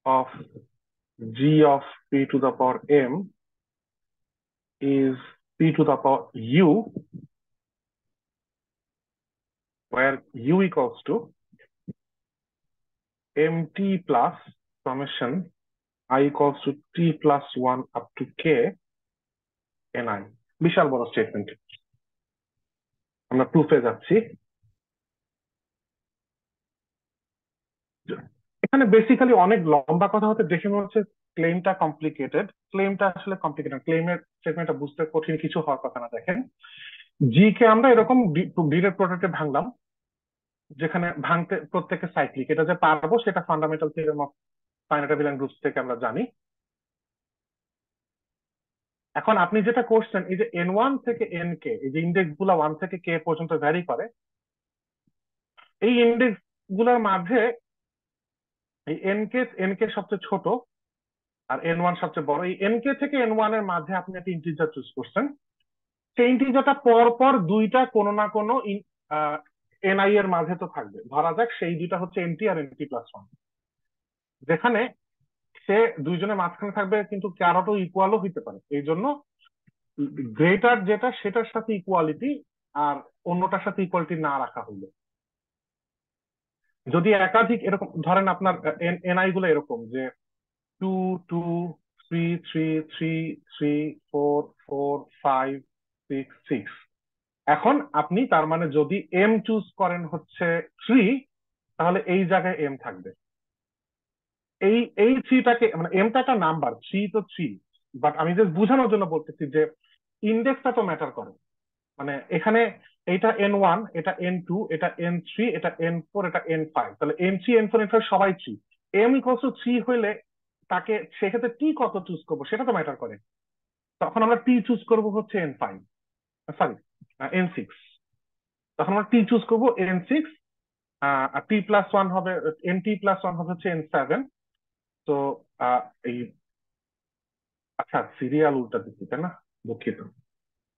of g of p to the power m is p to the power u, where u equals to mt plus summation I equals to t plus 1 up to k ni. বিশাল বড় statement, আমরা প্রুফে যাচ্ছি। এখানে basically অনেক লম্বা কথা হতে দেখে মনে হচ্ছে ক্লেমটা কমপ্লিকেটেড। ক্লেমটা আসলে কমপ্লিকেটেড, ক্লেমের স্টেটমেন্টটা বুঝতে কঠিন কিছু হওয়ার কথা না। দেখেন, জি কে আমরা এরকম ডিরেক্ট প্রোডাক্টে ভাঙলাম, যেখানে ভাঙতে প্রত্যেকে সাইক্লিক, এটা যে পারবো সেটা fundamental theorem of finite element groups থেকে আমরা জানি। এখন আপনি যেটা করছেন, এই যে n1 থেকে nk, এই যে ইন্ডেক্স গুলা 1 থেকে k পর্যন্ত ভ্যারি করে, এই ইন্ডেক্স গুলার মাঝে এই nk সবচেয়ে ছোট আর n1 সবচেয়ে বড়। এই nk থেকে n1 এর মাঝে আপনি একটা ইন্টিজার চুজ করছেন, সেই ইন্টিজারটা পর পর দুইটা কোনো না কোনো ni এর মাঝে তো থাকবে। ধরা যাক সেই দুইটা হচ্ছে nt আর nt প্লাস 1, যেখানে সে দুইজনের মাঝখানে থাকবে কিন্তু কারোটা ইকুয়ালও হইতে পারে। এই জন্য গ্রেটার যেটা সেটার সাথে ইকুয়ালিটি আর অন্যটার সাথে ইকুয়ালিটি না রাখা হইলো। যদি একাধিক এরকম ধরেন, আপনার এনআই গুলো এরকম যে 2 2 3 3 3 3 4 4 5 6 6, এখন আপনি তার মানে যদি এম চুজ করেন হচ্ছে 3, তাহলে এই জায়গায় এম থাকবে। এই থ্রিটাকে মানে এমটা একটা নাম্বার, থ্রি তো থ্রি, বাট আমি জাস্ট বোঝানোর জন্য বলতেছি যে ইন্ডেক্সটা তো ম্যাটার করে। মানে এখানে এটা N1, এটা N2, এটা N3, এটা N4, এটা N5, তাহলে N3, N4, N5 সবাই 3। M ইকুয়ালস টু 3 হইলে তাকে সেক্ষেত্রে টি কত চুজ করবো সেটা তো ম্যাটার করে। তখন আমরা টি চুজ করবো হচ্ছে N5, সরি N6। তখন আমরা টি চুজ করবো N6, আর টি প্লাস ওয়ান হবে, টি প্লাস ওয়ান হবে হচ্ছে N7। তো এই, আচ্ছা সিরিয়াল উল্টা দিচ্ছি তাই না, দুঃখিত।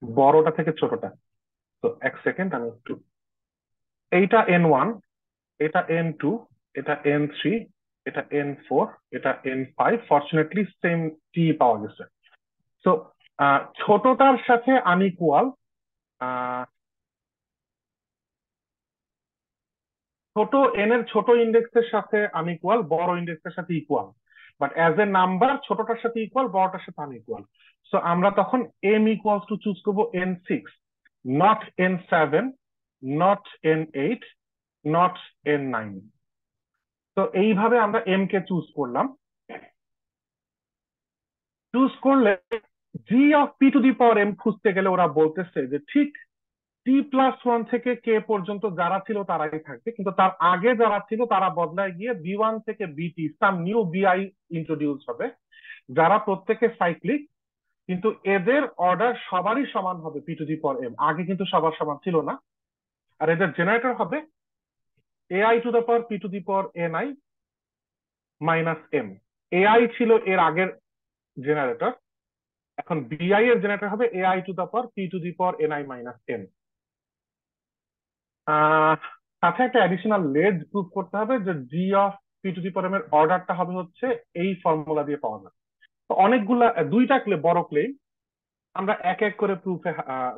বড়টা থেকে ছোটটা, তো এক সেকেন্ড আমি একটু, এইটা N1, এটা N2, এটা N3, এটা N4, এটা N5, ফরচুনেটলি সেম টি পাওয়া গেছে। তো ছোটটার সাথে আনইকুয়াল, ছোট এন এর ছোট ইন্ডেক্সের সাথে আনইকুয়াল, বড় ইন্ডেক্সের সাথে equal, but as a number ছোটটার সাথে ইকুয়াল, বড়টার সাথে আনইকুয়াল। সো আমরা তখন এম ইকুয়ালস টু চুজ করবো N6, not N7, not N8, not N9। তো এইভাবে আমরা এম কে চুজ করলাম। চুজ করলে G of P to the power M খুঁজতে গেলে ওরা বলতেছে যে ঠিক টি প্লাস ওয়ান থেকে কে পর্যন্ত যারা ছিল তারাই থাকবে, কিন্তু তার আগে যারা ছিল তারা বদলায় গিয়ে বি1 থেকে বিটি সাম নিউ বিআই ইন্ট্রোডিউস হবে, যারা প্রত্যেকে সাইক্লিক, কিন্তু এদের অর্ডার সবারই সমান হবে P to the power M, আগে কিন্তু সবার সমান ছিল না। আর এদের জেনারেটর হবে A I to the power P to the power N I minus M. A I ছিল এর আগের জেনারেটর, এখন বিআই এর জেনারেটর হবে A I to the power P to the power N I minus M. সাথে একটা অ্যাডিশনাল লেজ প্রুভ করতে হবে যে G of P to the power M এর অর্ডারটা হবে হচ্ছে এই ফর্মুলা দিয়ে পাওয়া যাবে। তো অনেকগুলা, দুইটা বড় ক্লেম, আমরা এক এক করে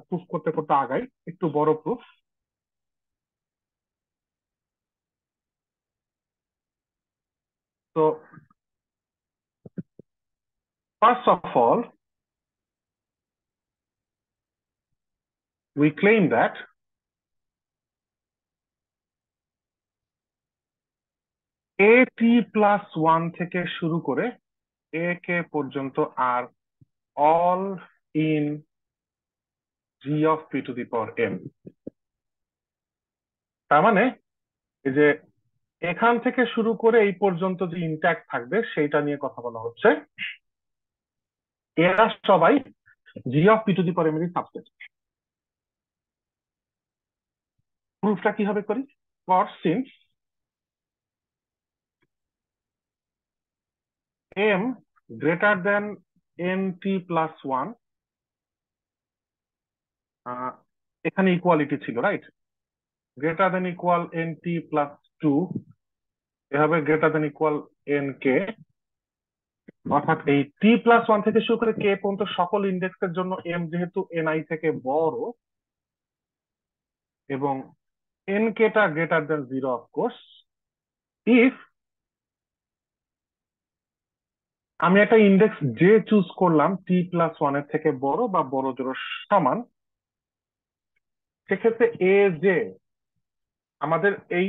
প্রুফ করতে করতে আগাই, একটু বড় প্রুফ। তো first of all we claim that a t plus one থেকে শুরু করে a কে পর্যন্ত আর all in g of p to the power m। তার মানে এই যে এখান থেকে শুরু করে এই পর্যন্ত যে ইন্ট্যাক্ট থাকবে সেইটা নিয়ে কথা বলা হচ্ছে, এরা সবাই G of P to the power M এর সাবসেট। প্রুফটা কিভাবে করি? For since m greater than N T plus one, এখানে ইকুয়ালিটি ছিল right, greater than equal N T plus two, এভাবে greater than equal N K, অর্থাৎ এই টি plus one থেকে শুরু করে কে পর্যন্ত সকল ইন্ডেক্সের জন্য এম যেহেতু এন আই থেকে বড় এবং এন কেটা greater than zero, of course if আমি একটা ইন্ডেক্স যে চুজ করলাম টি প্লাস ওয়ান এর থেকে বড় বা বড় জোড় সমান, সেক্ষেত্রে এ যে আমাদের এই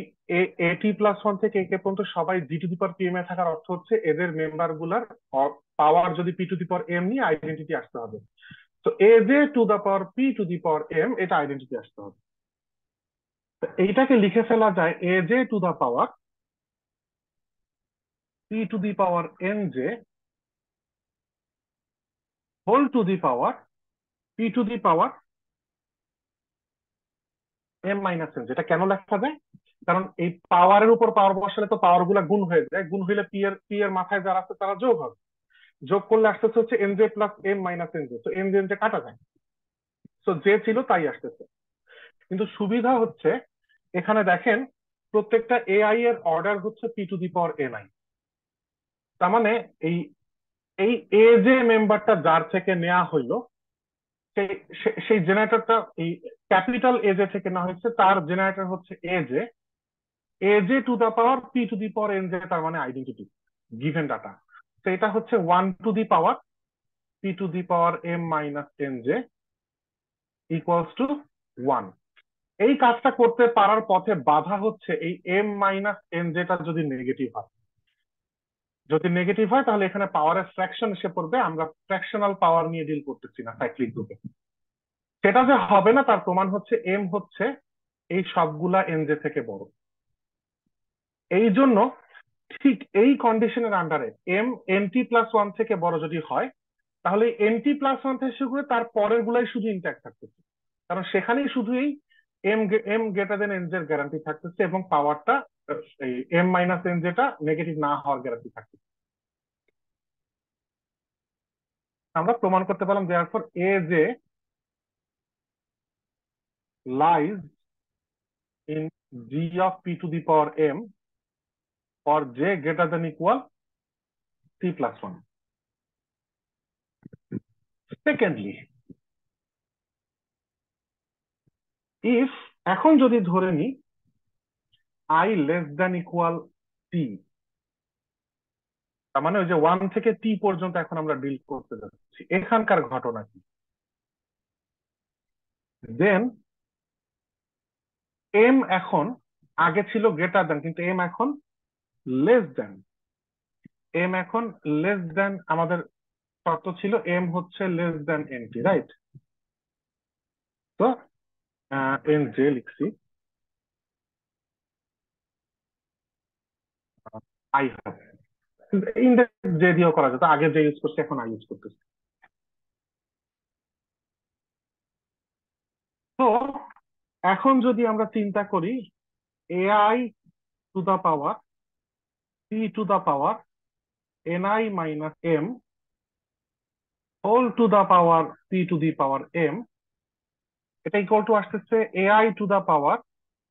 এ টি প্লাস ওয়ান থেকে এ কে পর্যন্ত সবাই G to the power P M এ থাকার অর্থ হচ্ছে এদের মেম্বার গুলার পাওয়ার যদি P to the power M নিয়ে আইডেন্টিটি আসতে হবে। তো A J to the power P to the power M, এটা আইডেন্টিটি আসতে হবে। তো এইটাকে লিখে ফেলা যায় A J to the power P to the power N J whole to the power P to the power M minus N. যেটা কেন লেখা যায়? কারণ এই পাওয়ারের উপর পাওয়ার বসালে তো পাওয়ার গুলা গুণ হয়ে যায়, গুণ হইলে পি এর মাথায় যারা আছে তারা যোগ হবে, যোগ করলে আসতেছে হচ্ছে N J plus M minus N J, তো এন জে কাটা যায়, তো যে ছিল তাই আসতেছে। কিন্তু সুবিধা হচ্ছে এখানে দেখেন প্রত্যেকটা এআই এর অর্ডার হচ্ছে P to the power N I. তার মানে এই এই এ যে মেম্বারটা যার থেকে নেওয়া হইলো, সেই সেই জেনারেটরটা এই ক্যাপিটাল এ জে থেকে নেওয়া হয়েছে, তার জেনারেটর হচ্ছে A J to the power P to the power N J, তার মানে আইডেন্টিটি গিভেন ডাটা। তো এটা হচ্ছে one to the power P to the power M minus N J equals to one. এই কাজটা করতে পারার পথে বাধা হচ্ছে এই এম মাইনাস এন যেটা যদি নেগেটিভ হয়। যদি নেগেটিভ হয় তাহলে এখানে পাওয়ারের ফ্র্যাকশন এসে পড়বে, আমরা ফ্র্যাকশনাল পাওয়ার নিয়ে ডিল করতেছি না সাইক্লিক গ্রুপে। সেটা যে হবে না তার প্রমাণ হচ্ছে এম হচ্ছে এই সবগুলা এনজে থেকে বড়। এই জন্য ঠিক এই কন্ডিশনের আন্ডারে এম এনটি প্লাস ওয়ান থেকে বড় যদি হয়, তাহলে এনটি প্লাস ওয়ান থেকে শুরু করে তার পরের গুলাই শুধু ইন্ট্যাক্ট থাকতেছে, কারণ সেখানেই শুধু এই M M greater than N এর গ্যারান্টি থাকতেছে এবং পাওয়ারটা এই এম মাইনাস এন যেটা নেগেটিভ না হওয়ার গ্যারান্টি থাকতেছে। আমরা প্রমাণ করতে পারলাম দেয়ারফর এ যে lies in G of P to the power M for J greater than equal T plus one. Secondly, if এখন যদি ধরে নি I less than equal T, তার মানে ওই যে ওয়ান থেকে টি পর্যন্ত এখন আমরা ডিল করতে যাচ্ছি, এখানকার ঘটনা কি? দেন এম এখন আগে ছিল গ্রেটার দেন, কিন্তু এম এখন লেস দেন। এম এখন লেস দেন, আমাদের শর্ত ছিল এম হচ্ছে লেস দেন এনটি, রাইট? তো এন জে লিখছি, আই হ্যাভ, ইন্ডেক্স জে দিয়েও করা যেত, আগে যে ইউজ করছি এখন আই ইউজ করতেছি। তো এখন যদি আমরা চিন্তা করি A I to the power P to the power NI minus M whole to the power P to the power M, এটা ইকুয়াল টু আসতেছে A I to the power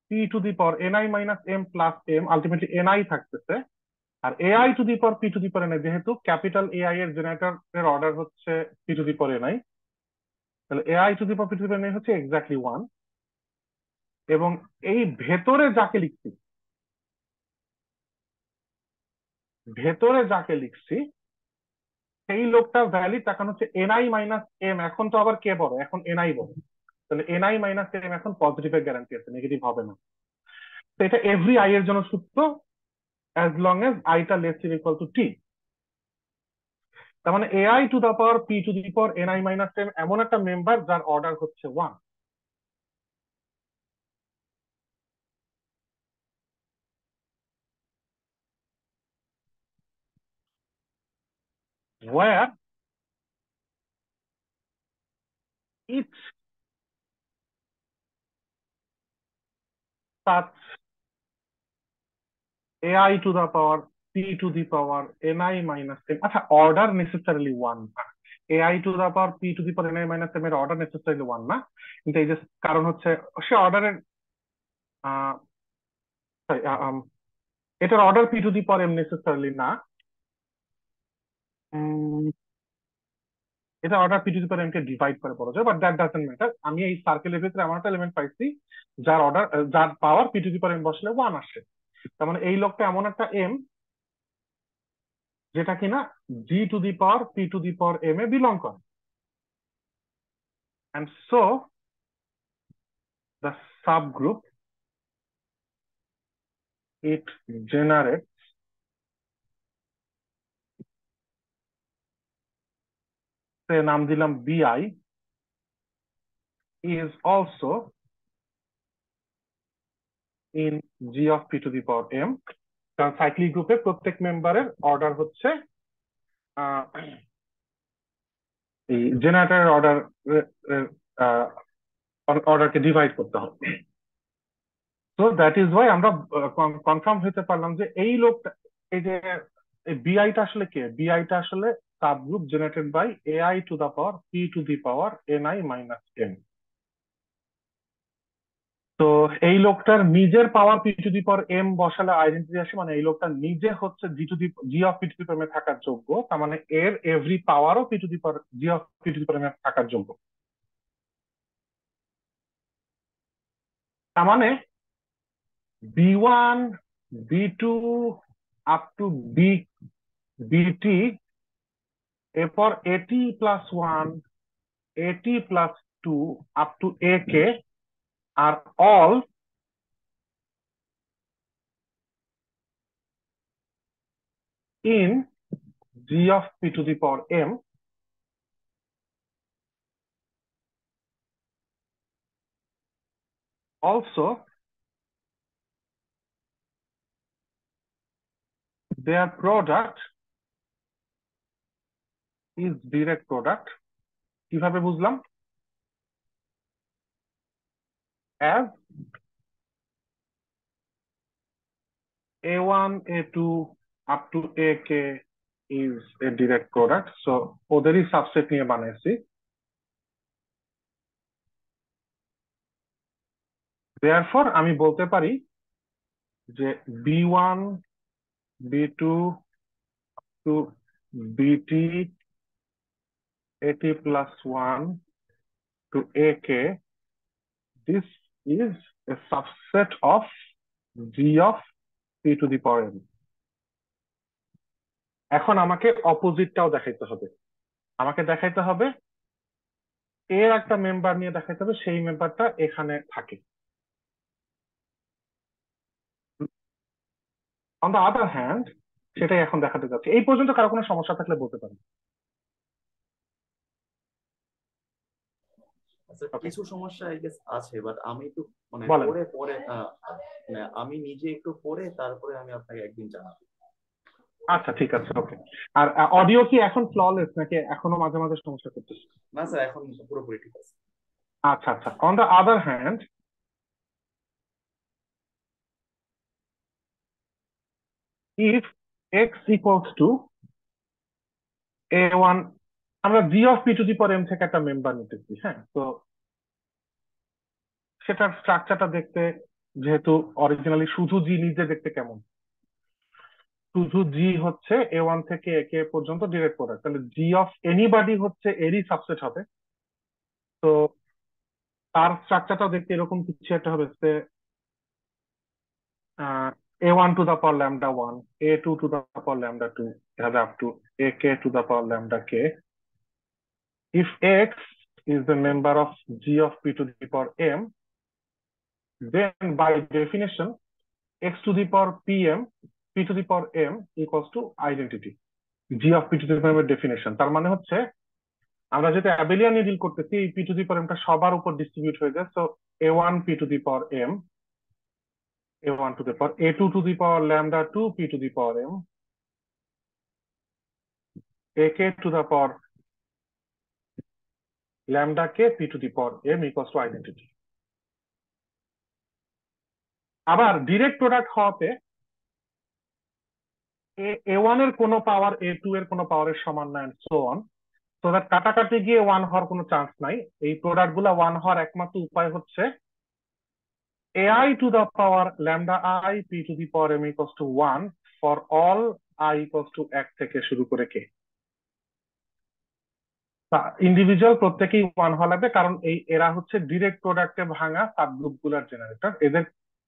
P to the power NI minus M plus M, ultimately N I থাকতেছে। আর A I to the power P to the power N I, যেহেতু capital A I এর generator এর order হচ্ছে P to the power N I, তাহলে A I to the power P to the power NI হচ্ছে exactly one. এবং এই ভেতরে যাকে লিখছি, ভেতরে যাকে লিখছি সেই লোকটা ভ্যালিড দেখানো হচ্ছে এনআই মাইনাস এম, এখন তো আবার কে বড়, এখন এনআই বড়, তাহলে এনআই মাইনাস এম এখন পজিটিভের গ্যারান্টি আছে, নেগেটিভ হবে না। তো এটা এভরি আই এর জন্য সূত্র, অ্যাজ লং এজ আইটা less or equal to T. তার মানে AI to the power P to the power NI minus M এমন একটা মেম্বার যার অর্ডার হচ্ছে one, where each such ai to the power p to the power ni minus m, আচ্ছা order necessarily one, ai to the power p to the power ni minus m এর order necessarily one না, কিন্তু এই যে কারণ হচ্ছে সে অর্ডারের এটার order P to the power M necessarily না, এটা order P to the power M কে ডিভাইড করে বলা যায়, বাট দ্যাট ডাজন্ট ম্যাটার। আমি এই সার্কেলের ভিতরে এমন একটা এলিমেন্ট পাইছি যার অর্ডার, যার power P to the power M বসলে ওয়ান আসে। তার মানে এই লোকটা এমন একটা এম যেটা কিনা G to the power P to the power M এ বিলং করে। And so the subgroup it generates say নাম দিলাম BI is also in G of P to the power M, কারণ সাইক্লিক গ্রুপের প্রত্যেক মেম্বারের অর্ডার হচ্ছে এই জেনারেটরের অর্ডার অর্ডারকে ডিভাইড করতে হবে। তো দ্যাট ইজ ওয়াই আমরা কনফার্ম হতে পারলাম যে এই লোকটা, এই যে বিআইটা আসলে কে, বিআইটা আসলে subgroup generated by A I to the power P to the power NI minus M. তো এই লোকটার নিজের power P to the power M বসালে আইডেন্টিটি আসে, মানে এই লোকটা নিজে হচ্ছে G of P to the power M থাকার যোগ্য, তার মানে এর এভরি পাওয়ারও P to the power G of P to the power M থাকার যোগ্য। তার মানে B one B2 up to BT, এরপর AT plus one AT plus two up to A K are all in g of p to the power m, also their product is direct product. কিভাবে বুঝলাম? As a1 a2 up to ak is a direct product, so ওদেরই subset নিয়ে বানাইছি। Therefore আমি বলতে পারি যে b1 b2 to bt at plus 1 to ak, this is a subset of g of p to the power n. এখন আমাকে অপোজিটটাও দেখাইতে হবে। আমাকে দেখাইতে হবে এর একটা মেম্বার নিয়ে দেখাইতে হবে সেই মেম্বারটা এখানে থাকে। অন দ্য আদার হ্যান্ড, সেটাই এখন দেখাতে যাচ্ছি। এই পর্যন্ত কারো কোনো সমস্যা থাকলে বলতে পারেন। আচ্ছা, ওকে, কিছু সমস্যা আই গেস আছে, বাট আমি একটু মানে বলেন। পরে পরে মানে আমি নিজে একটু পরে তারপরে আমি আপনাকে একদিন জানাবো। আচ্ছা ঠিক আছে, ওকে। আর অডিও কি এখন ফ্ললেস নাকি এখনো মাঝে মাঝে সমস্যা করতেছে? না স্যার, এখন পুরোপুরি ঠিক আছে। আচ্ছা আচ্ছা। On the other hand, if x equals to a1, আমরা g of p to the power m থেকে একটা মেম্বার নিতেছি, হ্যাঁ? তো সেটার স্ট্রাকচারটা দেখতে, যেহেতু অরিজিনালি শুধু জি নিজে দেখতে কেমন, শুধু জি হচ্ছে a1 থেকে ak পর্যন্ত ডিরেক্ট প্রোডাক্ট, তাহলে জি অফ এনিবডি হচ্ছে এরই সাবসেট হবে। তো তার স্ট্রাকচারটা দেখতে এরকম কিছু একটা হবে, a1 to the power lambda 1, a2 to the power lambda 2, এভাবে up to ak to the power lambda k. If x is the member of g of p to the power m, then by definition x to the power pm p to the power m equals to identity g of p to the power definition. তার মানে হচ্ছে আমরা যেটা abelian নিয়ে deal করতেছি, এই p to the power m টা সবার উপর ডিস্ট্রিবিউট হয়ে যায়। So a1 p to the power m, a1 to the power a2 to the power lambda 2 p to the power m, ak to the power lambda k p to the power m equals to identity। আবার direct product হওয়াতে a1 এর কোনো পাওয়ার a2 এর কোনো পাওয়ারের সমান না, and so on. So that কাটাকাটি গিয়ে ওয়ান হওয়ার কোনো চান্স নাই। এই প্রোডাক্ট গুলা ওয়ান হওয়ার একমাত্র উপায় হচ্ছে ai to the power lambda I p to the power m equals to 1 for all I equals to 1 থেকে শুরু করে কে। ইন্ডিভিজুয়াল প্রত্যেকেই ওয়ান হওয়া লাগবে, কারণ এরা হচ্ছে ডিরেক্ট প্রোডাক্টে ভাঙা সাবগ্রুপ গুলার জেনারেটর। এদের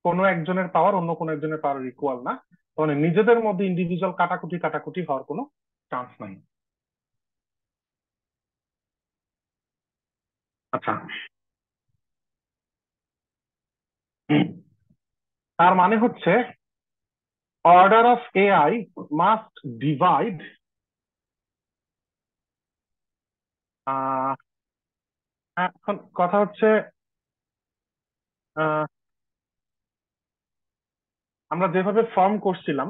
কোনো একজনের পাওয়ার অন্য কোনো একজনের পাওয়ার ইকুয়াল না, মানে নিজেদের মধ্যে ইন্ডিভিজুয়াল কাটাকুটি কাটাকুটি হওয়ার কোনো চান্স নাই। আচ্ছা, তার মানে হচ্ছে order of AI must divide এখন কথা হচ্ছে আহ, আমরা যেভাবে ফর্ম করছিলাম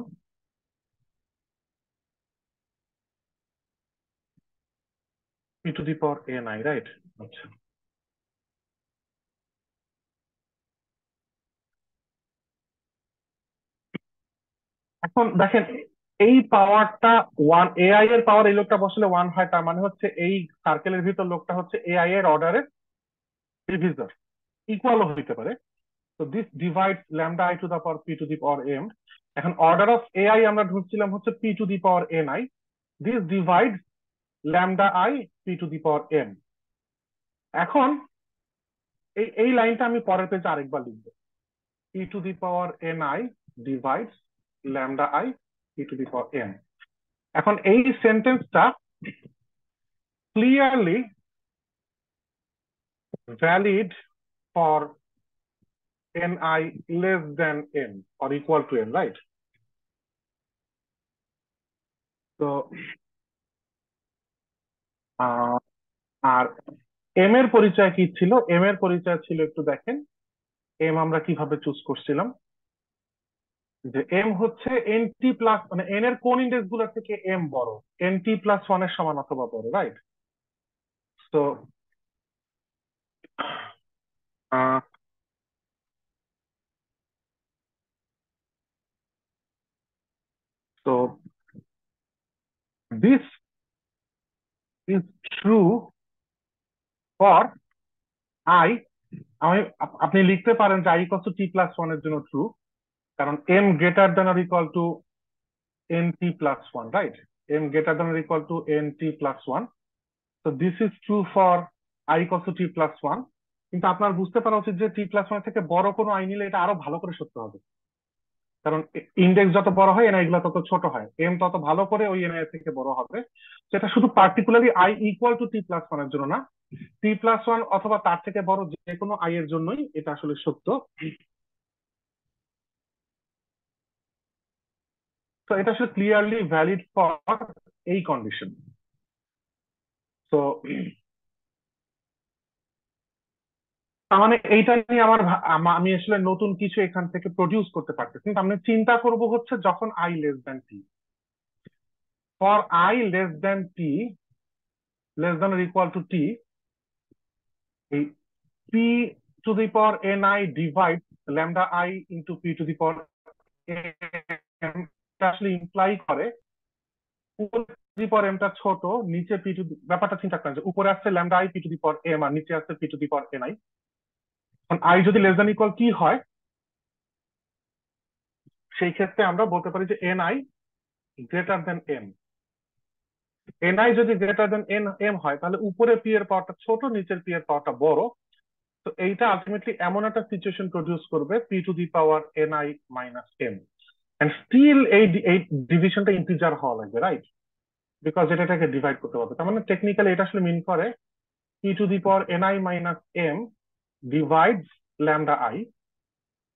P to the power N I, right? আচ্ছা, এখন দেখেন এই পাওয়ারটা ওয়ান, এআই এর পাওয়ার এই লোকটা বসলে ওয়ান হয়, তার মানে হচ্ছে এই সার্কেলের ভিতর লোকটা হচ্ছে এআই এর অর্ডারের ডিভিজর, ইকুয়ালও হইতে পারে। তো this divide lambda I to the power P to the power M. এখন অর্ডার অফ এআই আমরা ধরছিলাম হচ্ছে P to the power N I, this divide lambda I P to the power M. এখন এই লাইনটা আমি পরের পেজে আরেকবার লিখবো, P to the power N I divides lambda I P to the power M. এখন এই সেন্টেন্সটা clearly valid for ni less than n or equal to n, right? তো আর এম এর পরিচয় কি ছিল? এম এর পরিচয় ছিল, একটু দেখেন এম আমরা কিভাবে চুজ করছিলাম। যে এম হচ্ছে এনটি প্লাস, মানে এন এর কোন ইন্ডেক্স গুলো থেকে এম বড়, এনটি প্লাস ওয়ান এর সমান অথবা বড়, রাইট? তো তো this is true for I. আপনি লিখতে পারেন যে I equal to T plus one এর জন্য ট্রু, কারণ M greater than or equal to N T plus one, right? M greater than or equal to N T plus one. তো this is true for I equal to T plus one. কিন্তু আপনার বুঝতে পারা উচিত যে টি plus one থেকে বড় কোনো আই নিলে এটা আরো ভালো করে সত্য হবে, কারণ ইন্ডেক্স যত বড় হয় এনআই গুলো তত ছোট হয়, এম তত ভালো করে ওই এনআই থেকে বড় হবে। সেটা শুধু particularly I equal to T plus one এর জন্য না, টি প্লাস ওয়ান অথবা তার থেকে বড় যে কোনো আই এর জন্যই এটা আসলে সত্য। তো এটা আসলে ক্লিয়ারলি ভ্যালিড ফর এই কন্ডিশন। তো তার মানে এইটা নিয়ে আমি আসলে নতুন কিছু এখান থেকে প্রডিউস করতে পারতেছি, কিন্তু আমি চিন্তা করব হচ্ছে যখন I less than T. For I less than T, less than equal to T, এই p to the power ni divide lambda I into p to the power m, এটা আসলে ইমপ্লাই করে উপরে p to the power m টা ছোট, নিচে p to the, ব্যাপারটা চিন্তা করেন যে উপরে আসছে lambda I p to the power m আর নিচে আসছে p to the power ni। এখন I যদি লেস দ্যান ইকুয়াল কি হয়, সেই ক্ষেত্রে আমরা বলতে পারি যে ni greater than m। ni যদি গ্রেটার দেন m হয়, তাহলে উপরে p এর পাওয়ারটা ছোট, নিচের p এর পাওয়ারটা বড়। তো এইটা আলটিমেটলি এমন একটা সিচুয়েশন প্রডিউস করবে p to the power ni minus m, and still এই ডিভিশনটা ইন্টিজার হওয়া লাগবে, রাইট? বিকজ এটাকে ডিভাইড করতে পারবে। তার মানে টেকনিক্যালি এটা আসলে মিন করে E to the power ni minus M divides lambda I.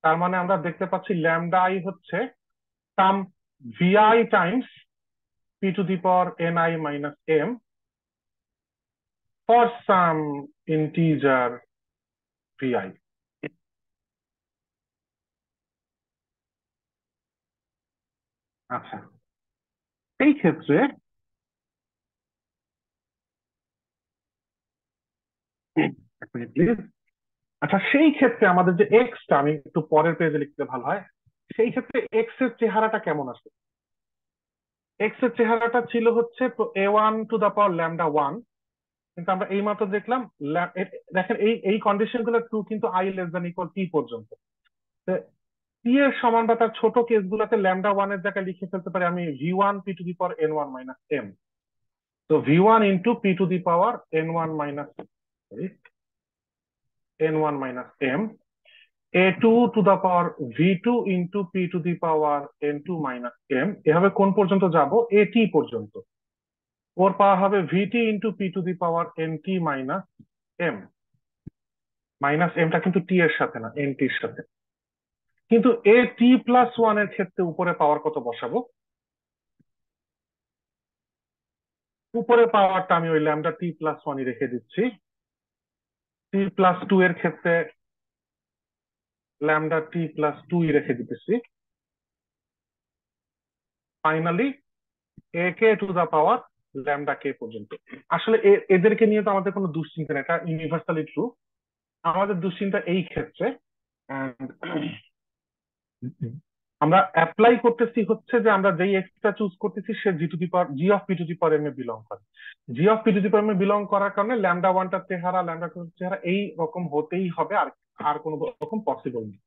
তার মানে আমরা দেখতে পাচ্ছি ল্যামডা আই হচ্ছে some V I times P to the power ni minus M for some integer V I. আচ্ছা, এই ক্ষেত্রে এক মিনিট প্লিজ। আচ্ছা, সেই ক্ষেত্রে আমাদের যে এক্সটা, আমি একটু পরের পেজে লিখতে ভালো হয়, সেই ক্ষেত্রে এক্স এর চেহারাটা কেমন আসবে? এক্স এর চেহারাটা ছিল হচ্ছে A one to the power lambda one, কিন্তু আমরা এই মাত্র দেখলাম দেখেন এই এই কন্ডিশন গুলো ট্রু কিন্তু আই লেস দ্যান ইকুয়াল টি পর্যন্ত। টি এর সমান বা তার ছোট কেস গুলাতে ল্যামডা ওয়ান এর জায়গায় লিখে ফেলতে পারি আমি V one P to the power N one minus M. তো V one into P to the power N one minus N one minus M, A two to the power V two into P to the power N two minus M, এভাবে কোন পর্যন্ত যাব? এ টি পর্যন্ত। ওর power হবে V T into P to the power N T minus M. Minus এমটা কিন্তু T এর সাথে না, এন টির সাথে। কিন্তু এ টি প্লাস ওয়ান এর ক্ষেত্রে উপরে পাওয়ার কত বসাবো? উপরে পাওয়ারটা আমি ওই ল্যামডা টি প্লাস ওয়ানই রেখে দিচ্ছি। টি প্লাস টু এর ক্ষেত্রে ল্যামডা টি প্লাস টুই রেখে দিতেছি। Finally A K to the power lambda K পর্যন্ত। আসলে এদেরকে নিয়ে তো আমাদের কোনো দুশ্চিন্তা নেই, এটা ইউনিভার্সালি ট্রু। আমাদের দুশ্চিন্তা এই ক্ষেত্রে and আমরা অ্যাপ্লাই করতেছি হচ্ছে যে আমরা যেই এক্সটা চুজ করতেছি সে G to the power G of P to the power M এ বিলং করে। G of P to the power M এ বিলং করার কারণে ল্যামডা ওয়ানটার চেহারা ল্যামডা টু চেহারা এই রকম হতেই হবে, আর আর কোনো রকম পসিবল নেই।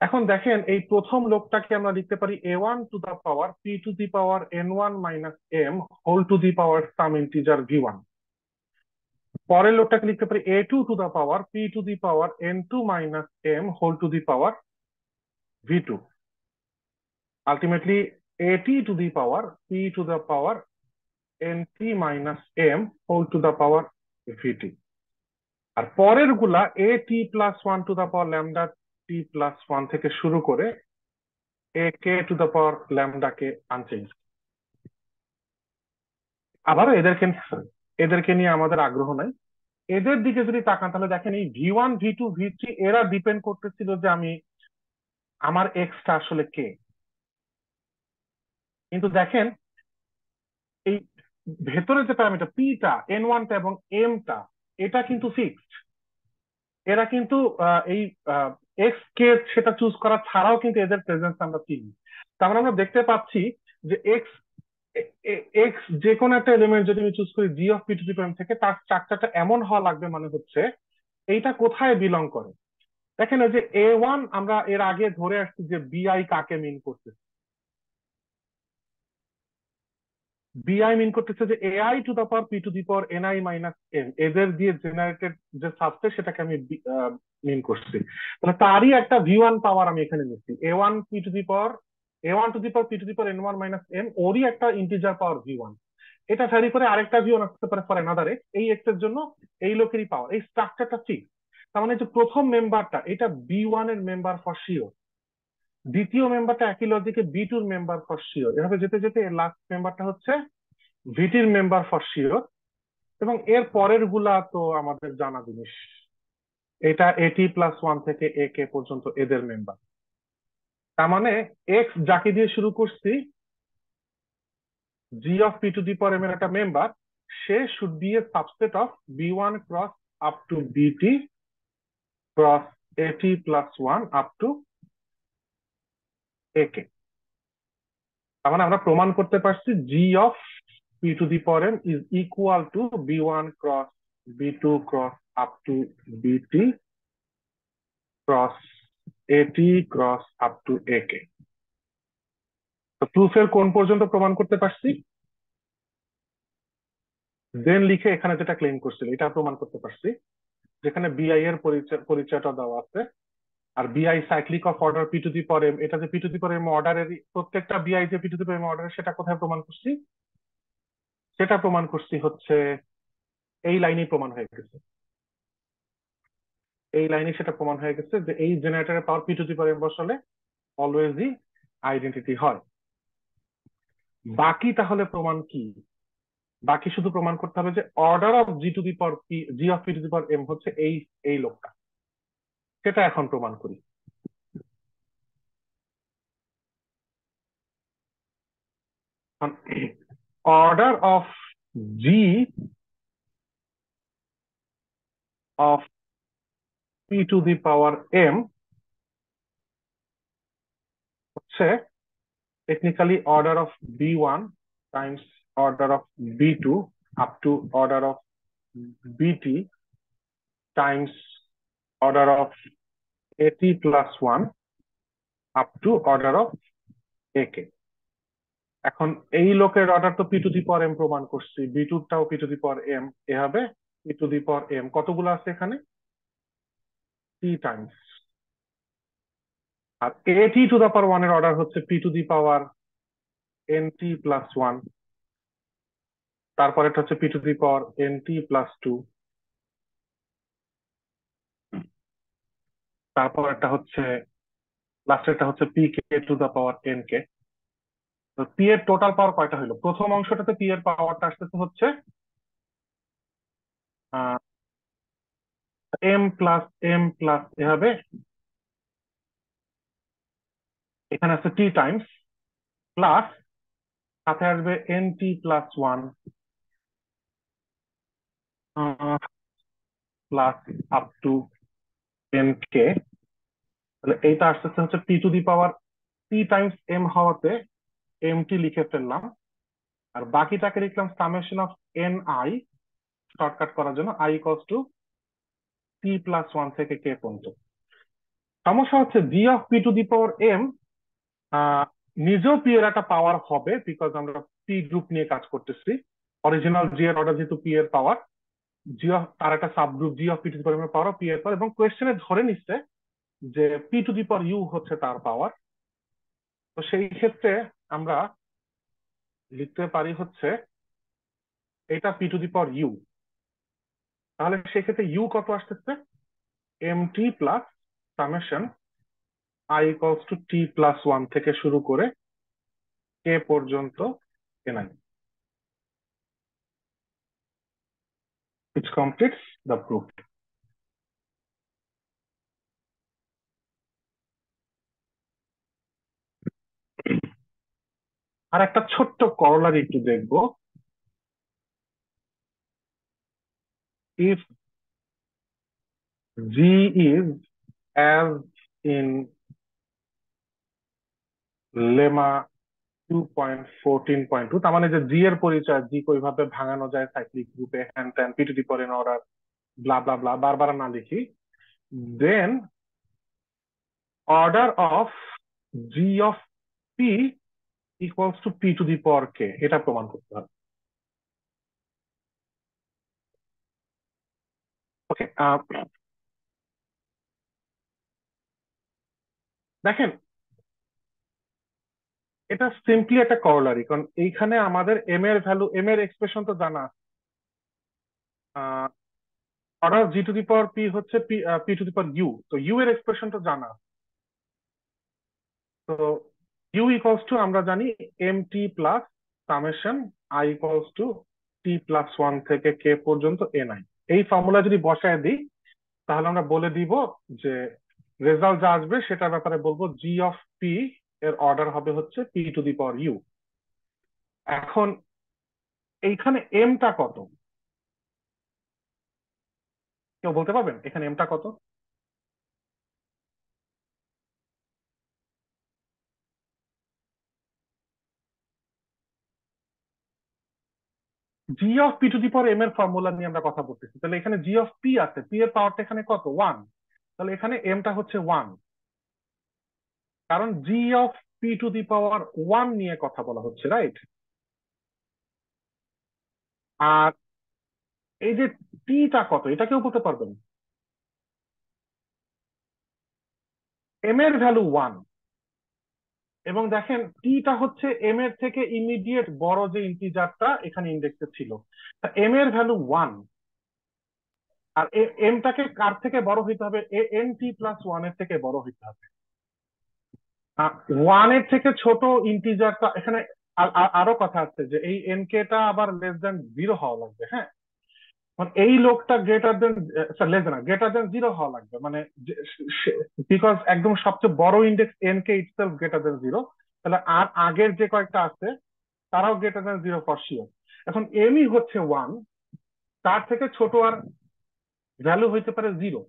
এখন দেখেন এই প্রথম লোকটাকে আমরা লিখতে পারি A one to the power P to the power N one minus M whole to the power some integer V one. পরের লোকটাকে লিখতে পারি A two to the power P to the power N two minus M whole to the power V two. Ultimately at to the power p to the power nt minus m whole to the power vt। আর পরের গুলা at plus one to the power lambda t plus one থেকে শুরু করে a k to the power lambda K unchange. আবারও এদেরকে নিয়ে আমাদের আগ্রহ নাই। এদের দিকে যদি তাকান তাহলে দেখেন এই V1 V2 V3 এরা ডিপেন্ড করতেছিল যে আমি আমার এক্সটা আসলে কে। কিন্তু দেখেন এই ভেতরে যে প্যারামিটার পিটা N1টা এবং এমটা, এটা কিন্তু ফিক্সড। এরা কিন্তু এই এক্স কে সেটা চুজ করা ছাড়াও কিন্তু এদের প্রেজেন্স আমরা চিনি। তার মানে আমরা দেখতে পাচ্ছি যে এক্স এক্স যে কোনো একটা এলিমেন্ট যদি আমি চুজ করি জি অফ পি টু দি পাওয়ার থেকে, তার স্ট্রাকচারটা এমন হওয়া লাগবে মানে হচ্ছে এইটা কোথায় বিলং করে। দেখেন এই যে A1 আমরা এর আগে ধরে আসছি যে বিআই কাকে মিন করছে। বিআই মিন করতেছে যে AI to the power P to the power NI minus M, এদের দিয়ে জেনারেটেড যে সাবসেট সেটাকে আমি মিন করছি। তাহলে তারই একটা V1 পাওয়ার আমি এখানে নিচ্ছি, A1 P to the power A1 to the power P to the power N1 minus এম, ওরই একটা ইন্টিজার পাওয়ার V1। এটা ভ্যারি করে আরেকটা V1 আসতে পারে ফর অ্যানাদার এক্স, এই এক্স এর জন্য এই লোকেরই পাওয়ার, এই স্ট্রাকচারটা ঠিক। তার মানে যে প্রথম মেম্বারটা এটা B1 এর মেম্বার ফর শিওর, দ্বিতীয় মেম্বারটা একই লজিকে B2 এর মেম্বার ফর শিওর, এভাবে যেতে যেতে এর লাস্ট মেম্বারটা হচ্ছে ভিটির মেম্বার ফর শিওর। এবং এর পরের গুলা তো আমাদের জানা জিনিস, এটা AT+1 থেকে AK পর্যন্ত এদের মেম্বার। তার মানে এক্স যাকে দিয়ে শুরু করছি G of P to the power M এর একটা মেম্বার, সে should be a subset of B1 cross up to BT cross AT+1 up to AK। তার মানে আমরা প্রমাণ করতে পারছি G of P to the power M is equal to B1 cross B2 cross up to BT cross AT cross up to AK। তো প্রুফের কোন পর্যন্ত প্রমাণ করতে পারছি? দেন লিখে এখানে যেটা ক্লেম করছিল এটা প্রমাণ করতে পারছি, যেখানে বিআই এর পরিচয়টা দেওয়া আছে। আর BI cyclic of order P to the power M, এটা যে P to the power M অর্ডারের প্রত্যেকটা বিআই যে P to the power M অর্ডারের, সেটা কোথায় প্রমাণ করছি? সেটা প্রমাণ করছি হচ্ছে এই লাইনেই প্রমাণ হয়ে গেছে। এই লাইনে সেটা প্রমাণ হয়ে গেছে যে এই জেনারেটরের power P to the power M বসালে অলওয়েজই আইডেন্টিটি হয়। বাকি তাহলে প্রমাণ কি? বাকি শুধু প্রমাণ করতে হবে যে order of G to the power P, G of P to the power M হচ্ছে এই এই লোকটা। সেটা এখন প্রমাণ করি। Order of G of P to the power M হচ্ছে technically order of B1 times order of B2 up to order of BT times order of AT+1 up to order of AK। এখন এই লোকের order তো P to the power M প্রমাণ করছি, B2 টাও P to the power M, এ হবে P to the power M কতগুলো আছে এখানে? T times. আর AT টু দা পাওয়ার 1 এর অর্ডার হচ্ছে P to the power NT+1, তারপর এটা হচ্ছে P to the power NT+2, তারপর একটা হচ্ছে লাস্টেরটা হচ্ছে PK to the power NK। তো পি এর টোটাল পাওয়ার কয়টা হলো? প্রথম অংশটাতে পি এর পাওয়ারটা আসতেছে হচ্ছে M+M+, এভাবে এখানে আছে T টাইমস, প্লাস সাথে আসবে NT+1 plus up to NK। তাহলে এইটা আসতেছে হচ্ছে P to the power T Times M হওয়াতে MT লিখে ফেললাম, আর বাকিটাকে লিখলাম সামেশন অফ NI, শর্টকাট করার জন্য I ইকুয়ালস টু T+1 থেকে K পর্যন্ত। সমস্যা হচ্ছে G of P to the power M নিজেও পি এর একটা পাওয়ার হবে, বিকজ আমরা পি গ্রুপ নিয়ে কাজ করতেছি। অরিজিনাল জি এর অর্ডার যেহেতু পি এর পাওয়ার, জি অফ তার একটা sub group G of P to the power power P এর পাওয়ার, এবং কোয়েশ্চেনে ধরে নিচ্ছে যে P to the power U হচ্ছে তার পাওয়ার। তো সেই ক্ষেত্রে আমরা লিখতে পারি হচ্ছে এটা P to the power U. তাহলে সেক্ষেত্রে ইউ কত আসতেছে? MT plus summation I equals to T+1 থেকে শুরু করে কে পর্যন্ত NI. which completes the proof. আর একটা ছোট্ট করলারি একটু দেখবো, if G is as in lemma 2.14.2, তার মানে যে জি এর পরিচয়, জি কিভাবে ভাঙানো যায় সাইক্লিক গ্রুপে, হ্যান ত্যান P to the power N order, blah blah blah, বারবার না লিখি, then order of G of P equals to P to the power K, এটা প্রমাণ করতে হবে। ওকে, দেখেন এটা সিম্পলি একটা করলারি, কারণ এইখানে আমাদের এম এর ভ্যালু, এম এর এক্সপ্রেশন তো জানা, order G to the power P হচ্ছে P to the power U, তো ইউ এর এক্সপ্রেশন তো জানা। তো ইউ ইকুয়ালস টু আমরা জানি M T plus summation I equals to T plus one থেকে কে পর্যন্ত এন আই। এই ফর্মুলা যদি বসায় দিই তাহলে আমরা বলে দিব যে রেজাল্ট যা আসবে সেটার ব্যাপারে বলবো জি অফ পি এর অর্ডার হবে হচ্ছে P to the power U. এখন এইখানে এমটা কত, কেউ বলতে পারবেন এখানে এমটা কত? G of P to the power M এর ফর্মুলা নিয়ে আমরা কথা বলতেছি, তাহলে এখানে জি অফ পি আছে, পি এর পাওয়ারটা এখানে কত, ওয়ান, তাহলে এখানে এমটা হচ্ছে ওয়ান, কারণ G of P to the power one নিয়ে কথা বলা হচ্ছে, রাইট? আর এই যে টিটা কত, এটা কেউ বলতে পারবেন? এম এর ভ্যালু ওয়ান, এবং দেখেন টিটা হচ্ছে এম এর থেকে ইমিডিয়েট বড় যে ইন্টিজারটা এখানে ইন্ডেক্সে ছিল, তা এম এর ভ্যালু ওয়ান, আর এমটাকে কার থেকে বড় হইতে হবে, এন টি প্লাস ওয়ান এর থেকে বড় হইতে হবে। ওয়ান এর থেকে ছোট ইন্টিজারটা এখানে, আরো কথা আছে যে এই এন কে টা আবার লেস দেন জিরো হওয়া লাগবে, হ্যাঁ, মানে এই লোকটা গ্রেটার দেন, লেস না, গ্রেটার দেন জিরো হওয়া লাগবে, মানে বিকজ একদম সবচেয়ে বড় index N K itself greater than zero, তাহলে আর আগের যে কয়েকটা আছে তারাও greater than zero for sure. এখন এমই হচ্ছে ওয়ান, তার থেকে ছোট আর ভ্যালু হইতে পারে জিরো,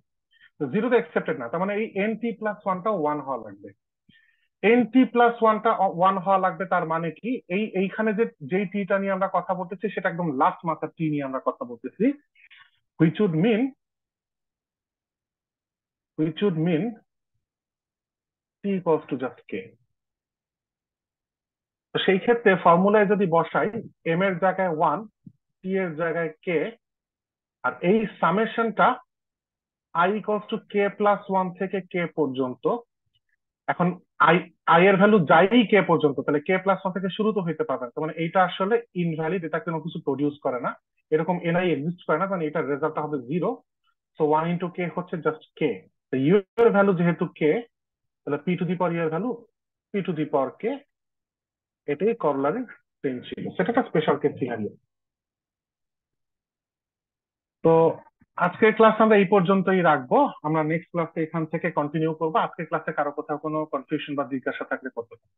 তো জিরো তো অ্যাকসেপ্টেড না, তার মানে এই এন টি প্লাস ওয়ানটা ওয়ান হওয়া লাগবে। এন টি প্লাস ওয়ানটা ওয়ান হওয়া লাগবে, তার মানে কি এইখানে যে যেই টিটা নিয়ে আমরা কথা বলতেছি সেটা একদম লাস্ট মাথার টি নিয়ে আমরা কথা বলতেছি, which would mean which would mean t equals to just k। তো সেই ক্ষেত্রে ফর্মুলায় যদি বসাই এম এর জায়গায় ওয়ান, টি এর জায়গায় কে, আর এই সামেশনটা I equals to K plus one থেকে কে পর্যন্ত, এখন আই আই এর ভ্যালু যাই কে পর্যন্ত, তাহলে কে প্লাস ওয়ান থেকে শুরু তো হইতে পারবে না, তার মানে এইটা আসলে ইনভ্যালিড, এটা কোনো কিছু প্রডিউস করে না, এরকম এনআই এক্সিস্ট করে না, মানে এটার রেজাল্টটা হবে zero. So one into K হচ্ছে জাস্ট কে, ইউ এর ভ্যালু যেহেতু কে, তাহলে P to the power U এর value P to the power K, এটাই করলারের ট্রেন ছিল, সেটা একটা স্পেশাল কেস সিনারিও। তো আজকের ক্লাস আমরা এই পর্যন্তই রাখবো, আমরা নেক্সট ক্লাসে এখান থেকে কন্টিনিউ করবো। আজকের ক্লাসে কারো কোথাও কোনো কনফিউশন বা জিজ্ঞাসা থাকলে করতে পারেন।